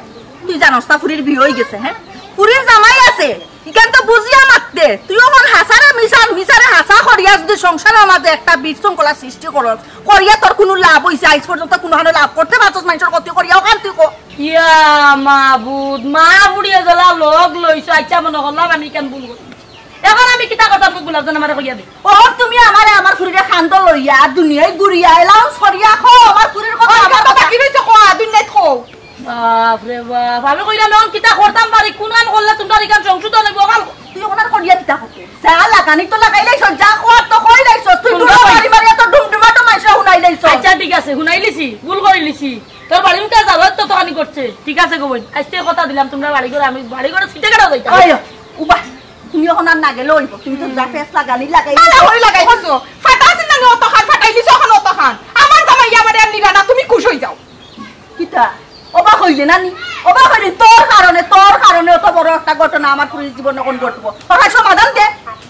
তুই জানোস না ফুরির বিয়ে হয়ে গেছে হ্যাঁ ফুরির জামাই আছে ইখান তো বুঝিয়া মারতে তুই ওখান হাসারে মিশারে হাসা করিয়া যদি সংসারের মাঝে একটা বিশৃঙ্খলা সৃষ্টি করস করিয়া তোর কোনো লাভ হইছে আজ পর্যন্ত কোনো লাভ করতে পারছস মানুষের ক্ষতি করিয়া ওখান তুই কো ইয়া মাবুদ মা বুড়িয়ে গেলা লোক লইছো আচ্ছা মনে করলাম আমি কেন ভুল করি এখন আমি কিতা কথা বললাম জানা আমারে কইয়া দে ও তুমি আমারে আমার ফুরিরে খান্দ লইয়া দুনিয়ায় গুড়িয়া এলাউন্স করিয়া খো আমার ফুরির কথা আমার কথা কি হইছে কো দুনিয়ায় খো বাপ রে বাপ আমি কইলাম এখন কিতা করতাম পারি কোনখান করলে তোমরা এখান সংশোধন হইব কাল তুই ওখানে করিয়া দিতা হতো যা লাগানি তো লাগাই লাইছ যা কোয়া তো কই লাইছ তুই তো মারি মারি তো ডুমডুমাটো মাইসা হুনাই লাইছ আচ্ছা ঠিক আছে হুনাই লিছি ভুল করে লিছি তোর বাড়ি উঠে যাবো তো তোহানি করছে ঠিক আছে গো বোন আজকে কথা দিলাম তোমরা বাড়ি করে আমি বাড়ি করে সিটে কাটা যাইতাম ওই উবা তুমি ওখানে আর না গেলে হইব তুমি তো যা ফেস লাগানি লাগাই আলা হই লাগাই দিছো ফাটা আছে না অত খান ফাটাই দিছো এখন অত খান আমার জামাই আমারে আর নিরা না তুমি খুশ হই যাও কিতা অবাক হইলে নানি অবাক হইলে তোর কারণে অত বড় একটা ঘটনা আমার পুরো জীবনে কোন ঘটবো ওখানে সমাধান দে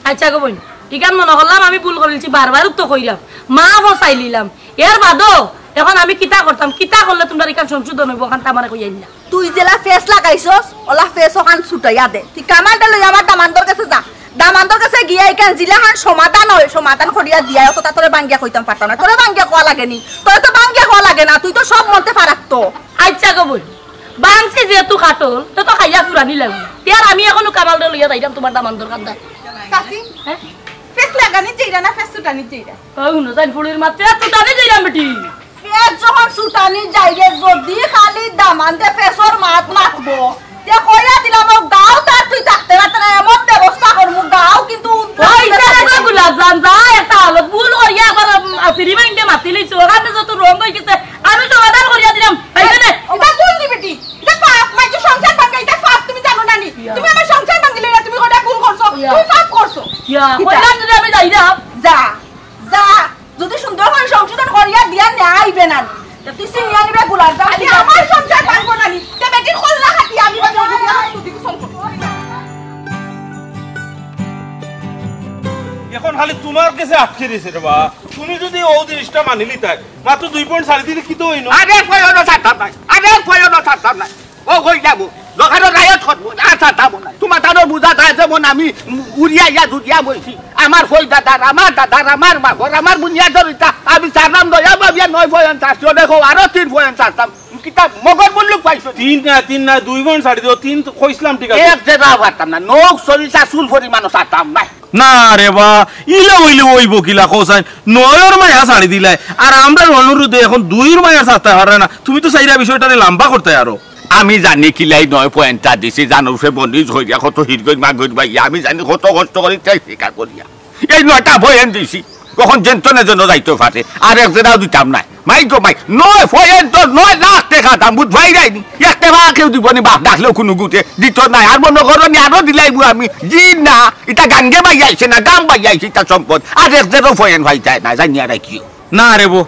আচ্ছা গো বোন ঠিক আছে মনে করলাম আমি ভুল করেছি বারবার তো কইলাম মা বসাই লিলাম এর বাদও এখন আমি কিতা করতাম কিতা করলে তোমরা এখান সংশোধন হইব ওখান আমার কইয়াই না তুই জেলা ফেস লাগাইছস ওলা ফেস ওখান ছুটাইয়া দে তুই কামালটা লই আমার দামান্তর কাছে যা দামান্তর কাছে গিয়া এখান জিলাহান সমাধান হয় সমাধান করিয়া দিয়া তো তা তোরে বাঙ্গিয়া কইতাম পারতাম না তোরে বাঙ্গিয়া কোয়া লাগেনি তোরে তো বাঙ্গিয়া কোয়া লাগে না তুই তো সব মনতে পারাক্তো আচ্ছা গো বোন বাংসি যেহেতু কাটল তো খাইয়া ফুরানি লাগবে আর আমি এখনো কামালটা লইয়া যাইতাম তোমার দামান্তর কান্দা চাচি হ্যাঁ ফেস লাগানি যাইরা না ফেস সুটানি যাইরা ওই হুনো জান ফুলের মাত্র তুটানে যাইরাম বেটি ফেস যখন সুটানি যাইরে যদি খালি দামান দে ফেসর মাত মাখবো তে কইরা দিলাম গাও তার তুই থাকতে পারতে না এমন ব্যবস্থা করমু গাও কিন্তু ওই সারা গুলাব জান যা একটা হলো ভুল করিয়া আবার ফ্রি মাইন্ডে মাতি লইছো ওখানে যত রং হই গেছে আমি সমাধান করিয়া দিলাম এইখানে এটা কোন দিবেটি এটা পাপ মাই যে সংসার ভাঙা এটা পাপ তুমি জানো না নি তুমি আমার সংসার ভাঙিলে না তুমি ওটা ভুল করছো তুমি পাপ করছো ইয়া কইলাম যদি আমি যাইরাম যা যা যদি সুন্দর করে সংশোধন করিয়া দিয়া না আইবে না তুই সিনিয়া নিবে গুলার যা আমি আমার সংসার ভাঙবো না নি তে বেটির খোলা হাতি আমি তুই কি সব এখন খালি তোমার কাছে আটকে দিয়েছে রে বা তুমি যদি ও জিনিসটা মানিলি তাই মাত্র 2.5 দিলে কি তো হইনো আরে কয়নো ছাড়তাম নাই আরে কয়নো ছাড়তাম নাই ও কই যাবো দোকানে রায়ত করবো আর ছাড়তাম না তোমার তারও বুঝা যায় যেমন আমি উড়িয়া ইয়া দুটিয়া বলছি আমার কই দাদার আমার বাপর আমার বুনিয়া ধরিতা আমি ছাড়লাম দয়া বাবিয়া 9 পয়েন্ট চারছি দেখো আরো 3 পয়েন্ট চারতাম কিতাব মগর বললুক পাইছো 3 না 2.5 দিও 3 কইছিলাম ঠিক আছে এক জায়গা পারতাম না নখ সরিষা চুল পরিমাণও ছাড়তাম নাই না রে বা ইলা হইলে ওই বকিলা কোসাই 9 মায়া ছাড়ি দিলাই আর আমরা অনুরোধে এখন 2 মায়া ছাড়তে পারে না তুমি তো চাইরা বিষয়টা লম্বা করতে আরো আমি জানি কিলাই 9 পয়েন্টটা দিছি জানো সে বন্দিজ হইয়া কত হিরগই মাগই ভাই আমি জানি কত কষ্ট করি তাই স্বীকার করিয়া এই 9টা পয়েন্ট দিছি কখন জেন্তনে জন্য যাইতে পারে আর এক জেরাও দিতাম নাই মাই গো মাই 9 পয়েন্ট 9 লাখ টাকা দাম বুঝ ভাই যাইনি একটা বা কেউ দিবনি বাপ ডাকলেও কোনো গুটে দিত নাই আর মনে করো নি আরো দিলাইবো আমি জি না এটা গাঙ্গে বাই আইছে না গাম বাই আইছে তা সম্পদ আর এক জেরো পয়েন্ট ভাই যায় না জানি আর কি না রে বো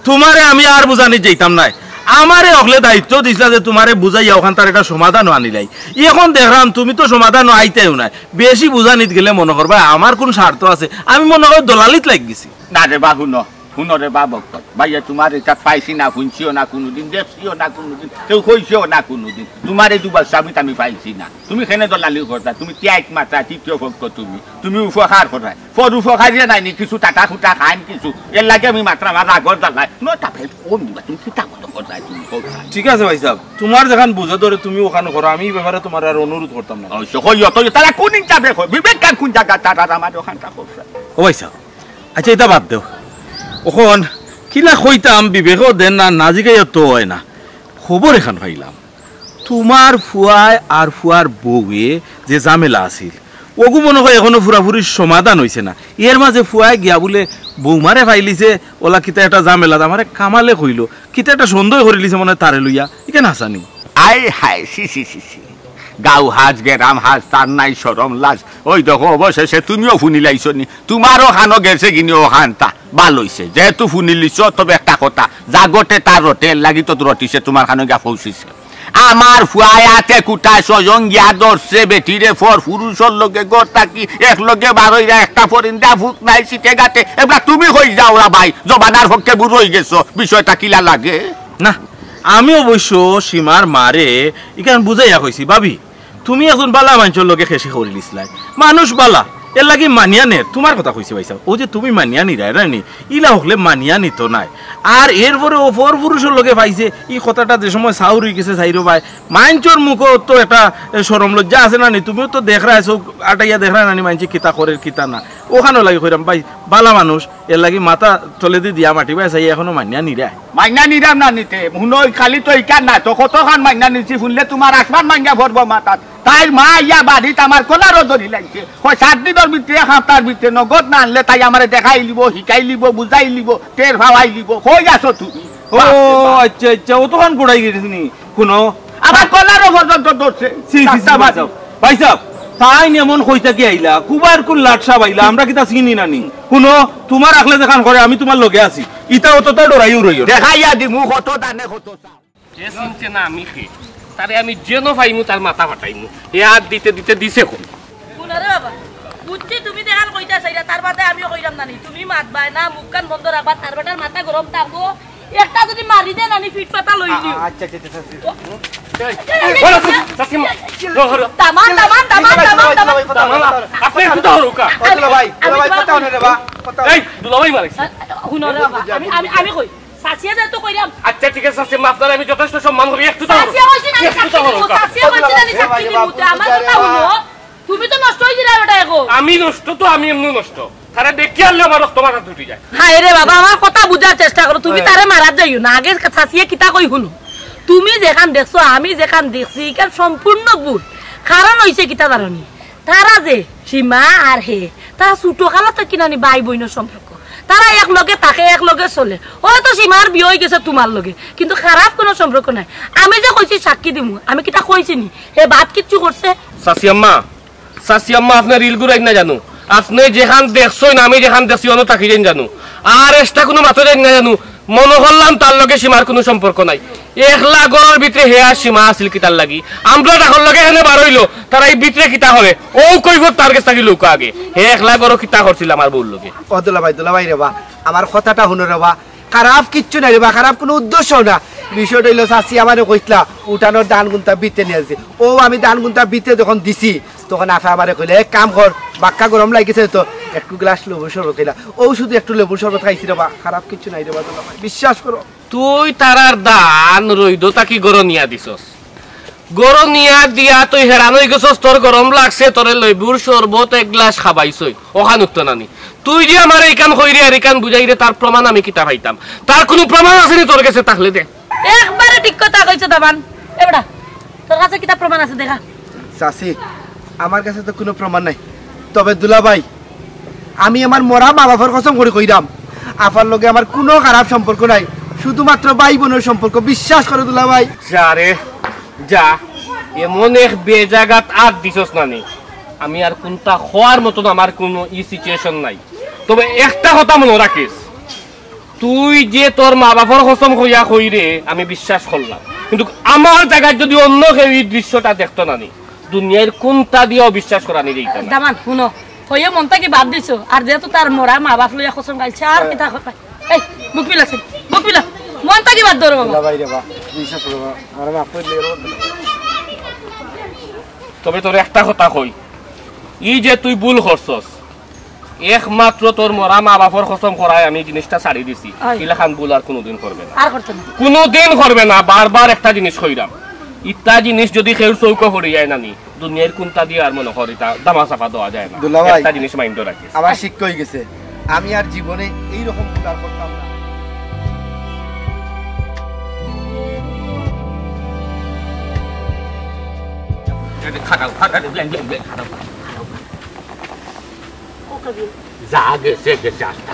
তোমারে আমি আর বুঝানি যাইতাম নাই আমারে অগলে দায়িত্ব দিছিলা যে তোমারে বুঝাইয়া ওখান তার একটা সমাধান আনিলাই এখন দেখলাম তুমি তো সমাধান আইতেও নাই বেশি বুঝানিত গেলে মনে করবা আমার কোন স্বার্থ আছে আমি মনে করি দলালিত লাগ গেছি না রে বা শুনো রে বা বক্ত ভাইয়া তোমার এটা পাইছি না শুনছিও না কোনোদিন দেখছিও না কোনোদিন কেউ কইছিও না কোনোদিন তোমার এই দুবার স্বামীত আমি পাইছি না তুমি কেনে দলালি করতা তুমি ত্যাগ মাত্রা তৃতীয় ভক্ত তুমি উপকার করাই পর উপকারিয়ে নাই নি কিছু টাকা ফুটা খাইন কিছু এর লাগে আমি মাত্রা আমার রাগর জ্বালাই নটা ফেল কম দিবা তুমি কিতা মতো করতাই তুমি ঠিক আছে ভাই সাহেব তোমার যখন বুঝে ধরে তুমি ওখানে করো আমি এই ব্যাপারে তোমার আর অনুরোধ করতাম না তারা কোন যাবে বিবেক কার কোন জায়গা তারা আমার ওখানটা করছে ও ভাই সাহেব আচ্ছা এটা বাদ দেও ওখন কিলা কইতাম বিবেকও দেন না নাজিকাইও তো হয় না খবর এখান পাইলাম তোমার ফুয়ায় আর ফুয়ার বউয়ে যে ঝামেলা আছিল ওগু মনে হয় এখনো পুরাপুরির সমাধান হয়েছে না এর মাঝে ফুয়ায় গিয়া বলে বৌমারে পাইলিছে ওলা কিতা একটা ঝামেলা আমারে কামালে কইল কিতা একটা সন্দেহ করে লিছে মনে তারে লইয়া এখানে হাসানি আই হাই সি গাও হাজ গেরাম হাজ তার নাই সরম লাজ ওই দেখো অবশেষে তুমিও ফুনিলাইছ নি তোমারও খানো গেছে কিনি ও খানটা ভাল হইছে যেহেতু ফুনিলিছ তবে একটা কথা জাগতে তার রটে লাগি তো রটিছে তোমার খানো গিয়া পৌঁছিছে আমার ফুয়ায়াতে কুটা স্বয়ং গিয়া ধরছে বেটিরে ফর পুরুষের লগে গড় থাকি এক লগে বারোইরা একটা ফরিন্দা ভূত নাই সিটে গাতে এবার তুমি হই যাও রা ভাই জবানার পক্ষে বুড়ো হয়ে গেছো বিষয়টা কিলা লাগে না আমি অবশ্য সীমার মারে ইখান বুঝাইয়া কইছি ভাবি তুমি এখন বালা মানুষের লগে খেসে করে লিসলাই মানুষ বালা এর লাগে মানিয়া নে তোমার কথা কইছি ভাই ও যে তুমি মানিয়া নিরাই রানি ইলা হলে মানিয়া নিত নাই আর এরপরে ও ফর পুরুষের লগে পাইছে এই কথাটা যে সময় সাউর হয়ে গেছে সাইরো ভাই মাইনচোর মুখও তো একটা সরম লজ্জা আছে না নি তুমিও তো দেখ রাখছো আটাইয়া দেখ রাখি মাইনছি কিতা করে কিতা না ওখানেও লাগে কইরাম ভাই বালা মানুষ এর লাগে মাথা তলে দিয়ে দিয়া মাটি ভাই চাই এখনো মানিয়া নিরায় মাইনা নিরাম না নিতে শুনই খালি তো ইকার না তো কতখান মাইনা নিচ্ছি শুনলে তোমার আসমান মাইনা ভরবো মাথাত তাই মা ইয়া বাড়িত আমার কলারও ধরি লাগছে 7 দিনের ভিতরে সপ্তাহের ভিতরে নগদ না আনলে তাই আমার দেখাই লিব শিকাই লিব বুঝাই লিব টের ভাওয়াই লিব হয়ে আছো তুমি ও আচ্ছা আচ্ছা ও তখন গোড়াই গেছিস নি শুনো আমার কলারও পর্যন্ত ধরছে ভাই সাহেব তাই এমন কইতা কি আইলা কুবার কুল লাটসা বাইলা আমরা কিতা চিনি নানি শুনো তোমার আকলে দেখান করে আমি তোমার লগে আছি ইটা অত তো ডরাইও রইও দেখাইয়া দিমু কত দানে কত চাও যে চিনছে না আমি খে তারে আমি যেন পাইমু তার মাথা ফাটাইমু হাত দিতে দিতে দিছে কোন শুনারে বাবা বুঝছি তুমি দেখান কইতা চাইরা তার বাদে আমিও কইরাম নানি তুমি মাতবাই না মুখ কান বন্ধ রাখবা তার বেটার মাথা গরম থাকবো একটা যদি মারি দেন আনি ফিট পাতা লই দিও আচ্ছা আচ্ছা বলো সাসিমা তামান আপনি কথা হরুকা ভাই কথা হনে রে বা এই দুলাভাই মারিস শুনারে বাবা আমি কই সাসিয়া দে তো কইরাম আচ্ছা ঠিক আছে সাসিমা আপনার আমি যথেষ্ট সম্মান করি একটু তো সাসিয়া কইছি না সাসিয়া কইছি না সাক্ষী নিমুতে আমার কথা হলো তুমি তো নষ্ট হয়ে গেলে ওটা এখন আমি নষ্ট তো আমি এমনি নষ্ট তারা দেখি আনলে আমার রক্ত মাথা দুটি যায় হায় রে বাবা আমার কথা বুঝার চেষ্টা করো তুমি তারে মারা যাইও না আগে ছাসিয়ে কিতা কই শুনো তুমি যেখান দেখছো আমি যেখান দেখছি এখান সম্পূর্ণ ভুল কারণ হইছে কিতা জানি তারা যে সীমা আর হে তারা ছোটো কালাতে কিনানি ভাই বোনের সম্পর্ক তারা এক লগে থাকে এক লগে চলে হয়তো সীমার বিয়ে হয়ে গেছে তোমার লগে কিন্তু খারাপ কোনো সম্পর্ক নাই আমি যে কইছি সাক্ষী দিমু আমি কিতা কইছি নি হে বাদ কিচ্ছু করছে সাসিয়াম্মা আপনার রিল গুড়াই না জানো আপনি যেখান দেখছো না আমি যেখান দেখছি অন্য তাকি যাই জানো আর এসটা কোনো মাত্র যাই না জানো মনে করলাম তার লগে সীমার কোনো সম্পর্ক নাই একলা গড়ের ভিতরে হেয়া সীমা আছিল কিতার লাগি আমরা তাকর লগে এখানে বার হইলো তারা এই ভিতরে কিতা হবে ও কইব তার কাছে থাকি লোক আগে হে একলা গড় কিতা করছিল আমার বউর লগে ও দুলাভাই রে বা আমার কথাটা শুনো রে বা খারাপ কিচ্ছু নাই রে বা খারাপ কোনো উদ্দেশ্য না বিষয়টা হইলো চাচি আমারে কইতলা উঠানোর দান গুনতা বিতে নিয়েছে ও আমি দান গুনতা বিতে যখন দিছি তখন আফা আমারে কইলে এক কাম কর বাক্কা গরম লাগিছে তো একটু গ্লাস লেবুর শরবত খাইলা ও শুধু একটু লেবুর শরবত খাইছি রে বা খারাপ কিছু নাই রে বা দুলাভাই বিশ্বাস করো তুই তারার দান রইদ তাকি গরো নিয়া দিছস গরো নিয়া দিয়া তুই হেরান হয়ে গেছস তোর গরম লাগছে তোরে লেবুর শরবত এক গ্লাস খাবাইছই ওখান উঠতো নানি তুই যে আমার এই কাম কইরে আর এই কাম বুঝাই রে তার প্রমাণ আমি কিতা পাইতাম তার কোনো প্রমাণ আছে নি তোর কাছে তাহলে দে একবারে ঠিক কথা কইছো দামান এবড়া তোর কাছে কিতা প্রমাণ আছে দেখা চাচি আমার কাছে তো কোনো প্রমাণ নাই তবে দুলাভাই আমি আমার মরা মা বাবার কসম করে কইরাম আফার লগে আমার কোনো খারাপ সম্পর্ক নাই শুধুমাত্র ভাই বোনের সম্পর্ক বিশ্বাস করো দুলাভাই যা রে যা এমন এক বেজাগাত আর দিছস নানি আমি আর কোনটা হওয়ার মতন আমার কোনো সিচুয়েশন নাই তবে একটা কথা মনে রাখিস তুই যে তোর মা বাবার কসম হইয়া কইরে আমি বিশ্বাস করলাম কিন্তু আমার জায়গায় যদি অন্য কেউ এই দৃশ্যটা দেখতো নানি দুনিয়ার কোনটা দিয়েও বিশ্বাস করা নিয়ে যেত না দামান শুনো হয়ে মনটা কি বাদ দিছো আর যেহেতু তার মরা মা বাপ লইয়া কসম গাইছে আর কিতা কথা এই বুক মিলাছে বুক মিলা মনটা কি বাদ ধরো বাবা দুলাভাই রে বা বিশ্বাস করো আর মাফ করে দিও তবে তোর একটা কথা কই ই যে তুই ভুল করছস একমাত্র তোর মরা মা বাপর কসম করায় আমি জিনিসটা ছাড়ি দিছি ইলাখান ভুল আর কোনোদিন করবে না আর করতে না কোনোদিন করবে না বারবার একটা জিনিস কইরাম ইত্তা জিনিস যদি কেউ চৌকো হরি যায় নানি দুনিয়ার কোনটা দিয়ে আর মনে করি তা দামা চাপা দেওয়া যায় না দুলাভাই একটা জিনিস মাইন্ড রাখিস আমার শিক্ষা হয়ে গেছে আমি আর জীবনে এইরকম ভুল আর করতাম না খাটাও যা গেছে গেছে আস্তা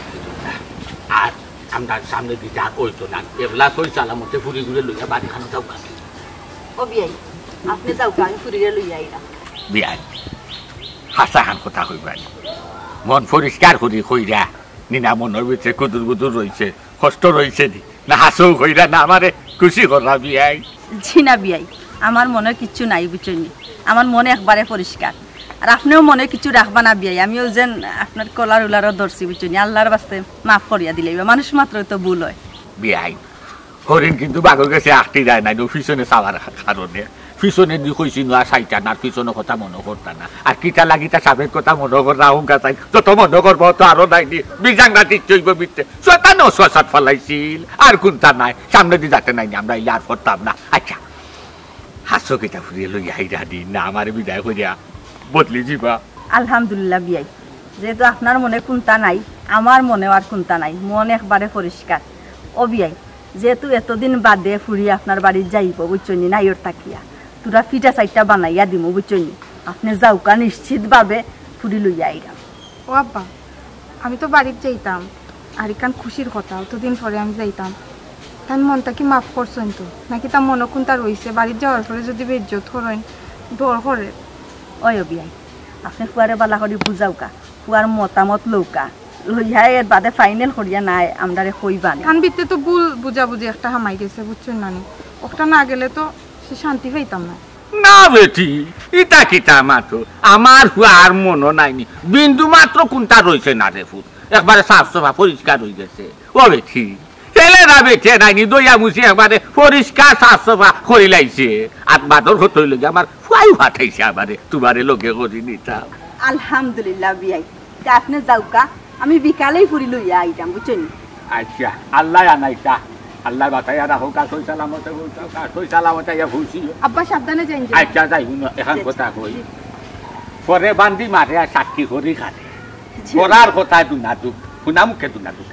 আর আমরা সামনে দিয়ে যা কইতো না এগুলা কই চালামতে ফুরি ঘুরে লইয়া বাড়ি খানো যাও ও বিয়াই আপনি যাও আমি ফুরিয়ে লইয়া আইলাম বিয়াই হাসা হান কথা কইবাই মন পরিষ্কার করি কইরা নিনা মনের ভিতরে কুদুর কুদুর রয়েছে কষ্ট রয়েছে না হাসো কইরা না আমারে খুশি করা বিয়াই জি না বিয়াই আমার মনে কিচ্ছু নাই বুঝছেন আমার মনে একবারে পরিষ্কার আর আপনিও মনে কিছু রাখবা না বিয়াই আমিও যেন আপনার কলার উলারও ধরছি বুঝছেন আল্লাহর বাস্তে মাফ করিয়া দিলে মানুষ মাত্র তো ভুল হয় বিয়াই হরিণ কিন্তু বাগর গেছে আটটি যায় নাই পিছনে চাওয়ার কারণে পিছনে দি কইছি না সাইটা না পিছনে কথা মনে করতা না আর কিটা লাগিটা সাবেক কথা মনে করা হুঙ্কা চাই যত মনে করবো তো আরো নাই দি বিজাঙ্গা দিচ্ছইব বিতে শতানো শসাত ফলাইছিল আর কোনটা নাই সামনে দি যাতে নাই আমরা ইয়ার করতাম না আচ্ছা হাসো কিটা ফুরিয়ে লইয়া হাইরা দিন না আমার বিদায় করিয়া বদলি যাবা আলহামদুলিল্লাহ বিয়াই যেহেতু আপনার মনে কোনটা নাই আমার মনেও আর কোনটা নাই মন একবারে পরিষ্কার ও বিয়াই যেহেতু এতদিন বাদে ফুরিয়ে আপনার বাড়ি যাইব বুঝছনি নাই ওর তাকিয়া তোরা ফিটা সাইডটা বানাইয়া দিব বুঝছনি আপনি যাওকা নিশ্চিতভাবে ফুরি লইয়া আইরাম ও আব্বা আমি তো বাড়িতে যাইতাম আর এখান খুশির কথা অতদিন পরে আমি যাইতাম তার মনটা কি মাফ করছেন তো নাকি তার মনে কোনটা রয়েছে বাড়িতে যাওয়ার পরে যদি বেজ্জত করেন ডর করে ওই বিয়াই আপনি ফুয়ারে বালা করি বুঝাওকা ফুয়ার মতামত লৌকা লইয়া এর বাদে ফাইনাল করিয়া নাই আমরা কইবা কান বিতে তো ভুল বুঝাবুঝি একটা হামাই গেছে বুঝছেন নানি ওটা না গেলে তো সে শান্তি পাইতাম না না বেটি ইটা কিটা মাত্র আমার আর মনও নাইনি বিন্দু মাত্র কোনটা রয়েছে না রে ফুট একবারে সাফ সাফা পরিষ্কার হয়ে গেছে ও বেটি ছেলেরা বেঠে নাইনি দইয়া মুছি একবারে পরিষ্কার সাফ সাফা করে লাইছে আর বাদর হতে হইলে আমার ফুয়াই ফাটাইছে আমারে তোমারে লোকে করি নিতাম আলহামদুলিল্লাহ বিয়াই আপনি যাওকা আমি বিকালেই ফুরি লইয়া আইতাম বুঝছেন আচ্ছা আল্লাহ আনাইতা আল্লাহ বাতাইয়া রাখো কাঠই সালামতে বলছো কাঠই সালামতে ইয়া ভুলছি আব্বা সাবধানে যাইন আচ্ছা যাই এখন কথা কই করে বান্ধি মারে আর সাক্ষী হরি খারে করার কথা দুনাদুক শুনা মুখে দুনাদুক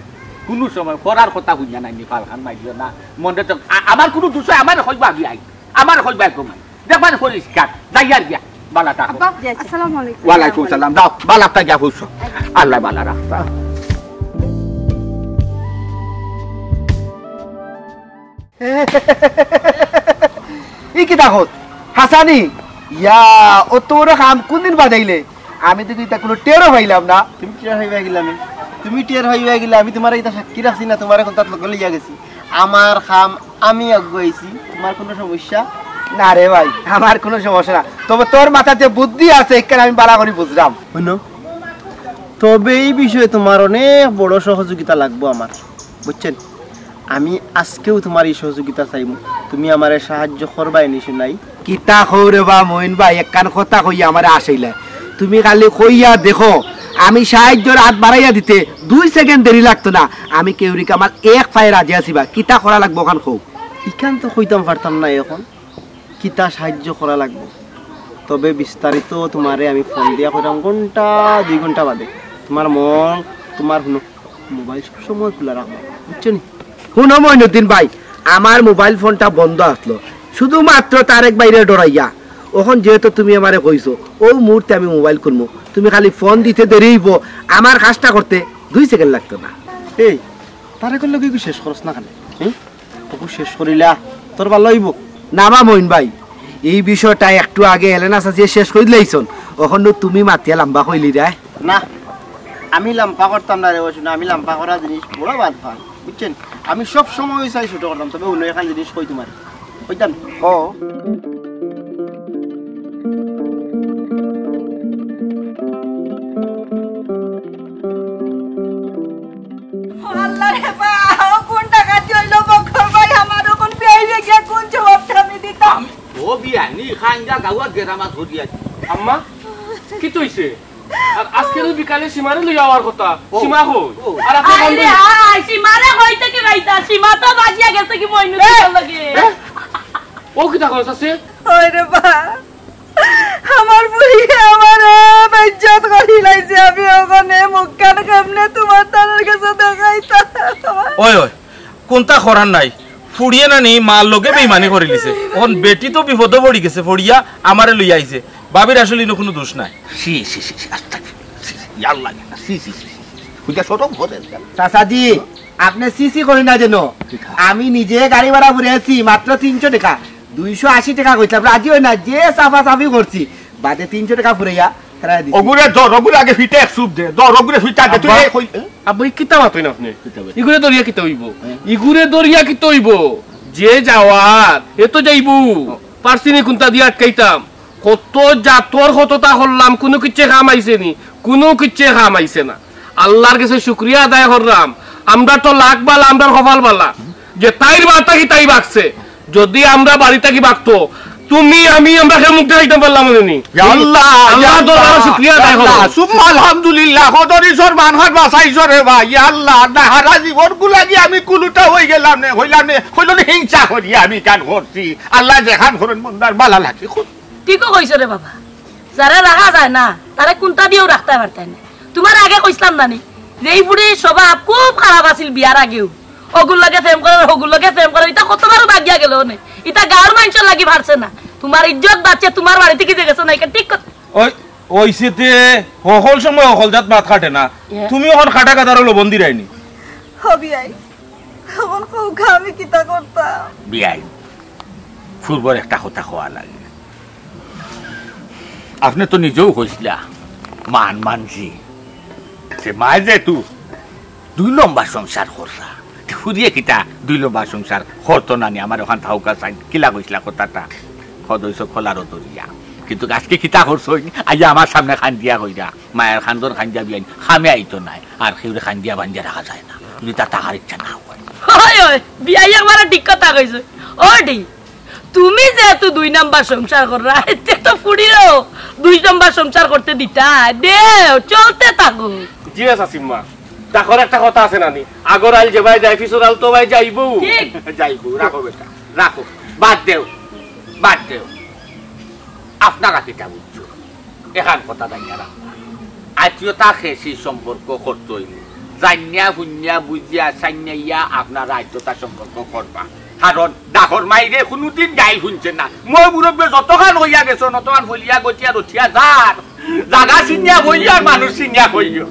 কোনো সময় করার কথা শুনিয়া নাই নিফাল খান মাইলিও না মনে তো আমার কোনো দোষ আমার হইবা বিয়াই আমার হইবা প্রমাণ দেখবার পরিষ্কার যাইয়ার গিয়া বালা থাকো আসসালামু আলাইকুম ওয়ালাইকুম সালাম দাও বালাটা গিয়া খুশ আল্লাহ বালা রাখতা ই কি তাকত হাসানি ইয়া ও তোর কাম কোন দিন বাজাইলে আমি তো এটা কোনো টেরও পাইলাম না। তুমি টের হইবা গেলাম তুমি টের হইবা গেলে আমি তোমার এটা সাক্ষী রাখছি না তোমার এখন তার লগে লিয়া গেছি আমার কাম আমি আগুয়াইছি তোমার কোনো সমস্যা না রে ভাই আমার কোনো সমস্যা না তবে তোর মাথাতে বুদ্ধি আছে এখানে আমি বালা করে বুঝলাম শুনো তবে এই বিষয়ে তোমার অনেক বড় সহযোগিতা লাগবো আমার বুঝছেন আমি আজকেও তোমার এই সহযোগিতা চাইব তুমি আমার সাহায্য করবাই নিছো নাই কিতা খৌরে বা মইন ভাই একখান কথা কইয়া আমার আসইলে তুমি খালি কইয়া দেখো আমি সাহায্যের হাত বাড়াইয়া দিতে 2 সেকেন্ড দেরি লাগতো না আমি কেউরিকে আমার এক পায়ে রাজি আছিবা কিতা করা লাগবো ওখান খৌ ইখান তো কইতাম পারতাম না এখন কিতা সাহায্য করা লাগবো তবে বিস্তারিত তোমারে আমি ফোন দিয়া কইতাম ঘন্টা 2 ঘন্টা বাদে তোমার মন তোমার মোবাইল সবসময় খোলা রাখবো বুঝছো নি শুনো মইনুদ্দিন ভাই আমার মোবাইল ফোনটা বন্ধ আসলো শুধুমাত্র তারেক বাইরে ডরাইয়া ওখান যেহেতু তুমি আমারে কইছো ওই মুহূর্তে আমি মোবাইল করবো তুমি খালি ফোন দিতে দেরি হইব আমার কাজটা করতে 2 সেকেন্ড লাগতো না এই তারেকের লগে কি শেষ খরচ না খানে ওকে শেষ করিলা তোর ভালো হইব নামা মইন ভাই এই বিষয়টা একটু আগে এলেনা সাজিয়ে শেষ করে দিলাইছন ওখান তুমি মাতিয়া লম্বা কইলি রে না আমি লাম্পা করতাম না রে বসুন আমি লাম্পা করা জিনিস বড় বাদ পাই বুঝছেন আমি সব সময় চাই ছোট করতাম তবে অন্য এখান জিনিস কই তোমার কইতাম ও আল্লাহ রে বাবা কোন টাকা দিলো বকর ভাই আমার কোন পেয়ে গিয়া কোন জবাবটা আমি দিতাম ও বিয়ানি খাইয়া গাওয়া গেরামা ধরিয়া আম্মা কি তইছে আর আজকে তো বিকালে সীমারে লই যাওয়ার কথা সীমা কই আর আপনি আরে আই সীমারে হইতে কি বাইতা সীমা তো বাজিয়া গেছে কি মইনু দিল লাগে ও কি তা কইছ আছে ওরে বা আমার বুড়ি আমার বেজ্জত করি লাইছে আমি ওখানে মুখ কান কেমনে তোমার তার কাছে দেখাইতা ওই ওই কোনটা করার নাই ফুড়িয়ে নানি মার লগে বেইমানি করে লিছে এখন বেটি তো বিপদে পড়ি গেছে ফড়িয়া আমারে লই আইছে বাবির আসলে কোনো দোষ নাই সি সি সি আস্তাগফিরুল্লাহ ইয়াল্লাহ সি সি সি কুইটা ছোট ঘরে চাচাজি আপনি সিসি করি না যেন আমি নিজে গাড়ি ভাড়া ঘুরেছি মাত্র 300 টাকা 280 টাকা কইতাম রাজি হই না যে সাফা সাফি করছি বাদে 300 টাকা ফুরাইয়া তারা দিছি ওগুরে দরগুরে আগে ফিটে এক সুপ দে দরগুরে ফিটা দে তুই কই আবই কিতা মাতই না আপনি ইগুরে দরিয়া কিতা হইব ইগুরে দরিয়া কিতা হইব যে যাওয়ার এ তো যাইবু পারছিনি কোনটা দিয়া আটকাইতাম কত জাতর কতটা হল্লাম কোনো কিচ্ছে কাম আইছে নি কোনো কিচ্ছে কাম আইছে না আল্লাহর কাছে শুকরিয়া আদায় করলাম আমরা তো লাখ বালা আমরা কপাল বালা যে তাইর বার্তা কি তাই বাকছে যদি আমরা বাড়িতে কি বাকতো তুমি আমি আমরা মুখ দেখাইতে পারলাম নি আল্লাহ আল্লাহ দরবারে শুকরিয়া আদায় করলাম সুবহান আলহামদুলিল্লাহ কদরি সর মানহার বাসাইছো রে ভাই ইয়া আল্লাহ না হারা জীবন গুলাগি আমি কুলুটা হই গেলাম নে হইল নে হিংসা করি আমি কান করছি আল্লাহ যেখান করেন মন্দার বালা লাগি ঠিকও কইছো রে বাবা যারা রাখা যায় না তারা কোনটা দিয়েও রাখতে পারতাই না তোমার আগে কইছিলাম নানি যে এই বুড়ি স্বভাব খুব খারাপ আছিল বিয়ার আগেও ওগুল লাগে প্রেম করে ওগুল লাগে প্রেম করে এটা কতবার বাগিয়া গেল নে এটা গাঁর মানুষের লাগি ভারছে না তোমার ইজ্জত বাঁচছে তোমার বাড়ি থেকে গেছো না এটা ঠিক ওই ওইসেতে হল সময় হল জাত ভাত খাটে না তুমি এখন খাটা কাটারও লবণ দিরাইনি হবি আই এখন কৌকা আমি কিতা করতাম বিয়াই ফুরবর একটা কথা হওয়া লাগে আপনি তো নিজেও কইছিলা মানছি সে মায় যে তু 2 লম্বা সংসার করছা ফুরিয়ে কিতা 2 লম্বা সংসার করতো নানি আমার ওখান থাউকা চাই কিলা কইছিলা কথাটা সদস্য খোলারও দরিয়া কিন্তু আজকে কিতা করছই আইয়া আমার সামনে খান্দিয়া কইরা মায়ের খান্দর খান্দিয়া বিয়াই খামে আইতো নাই আর সেউরে খান্দিয়া বান্দিয়া রাখা যায় না যদি তা টাকার ইচ্ছা না হয় হয় ওই বিয়াই আমার ঠিক কথা কইছো ও ডি তুমি যেহেতু 2 নাম্বার সংসার কররা এতে তো ফুড়িরও 2 নাম্বার সংসার করতে দিতা দেও চলতে থাকো জি আসিম্মা তাকর একটা কথা আছে নানি আগর আইল যে ভাই যাই ফিসরাল তো ভাই যাইবো ঠিক যাইবো রাখো বেটা রাখো বাদ দেও আপনারা কিটা বুঝছো এখান কথা জানিয়া রাখবা আত্মীয়তা খেসি সম্পর্ক করতে হইলে জানিয়া শুনিয়া বুঝিয়া চাইনিয়া আপনারা আত্মীয়তা সম্পর্ক করবা কারণ ডাকর মাইরে কোনোদিন গাই শুনছে না মই মুরব্বী যতখান হইয়া গেছো নতখান বলিয়া গতিয়া রঠিয়া যার জাগা চিনিয়া বইয়া মানুষ চিনিয়া কইও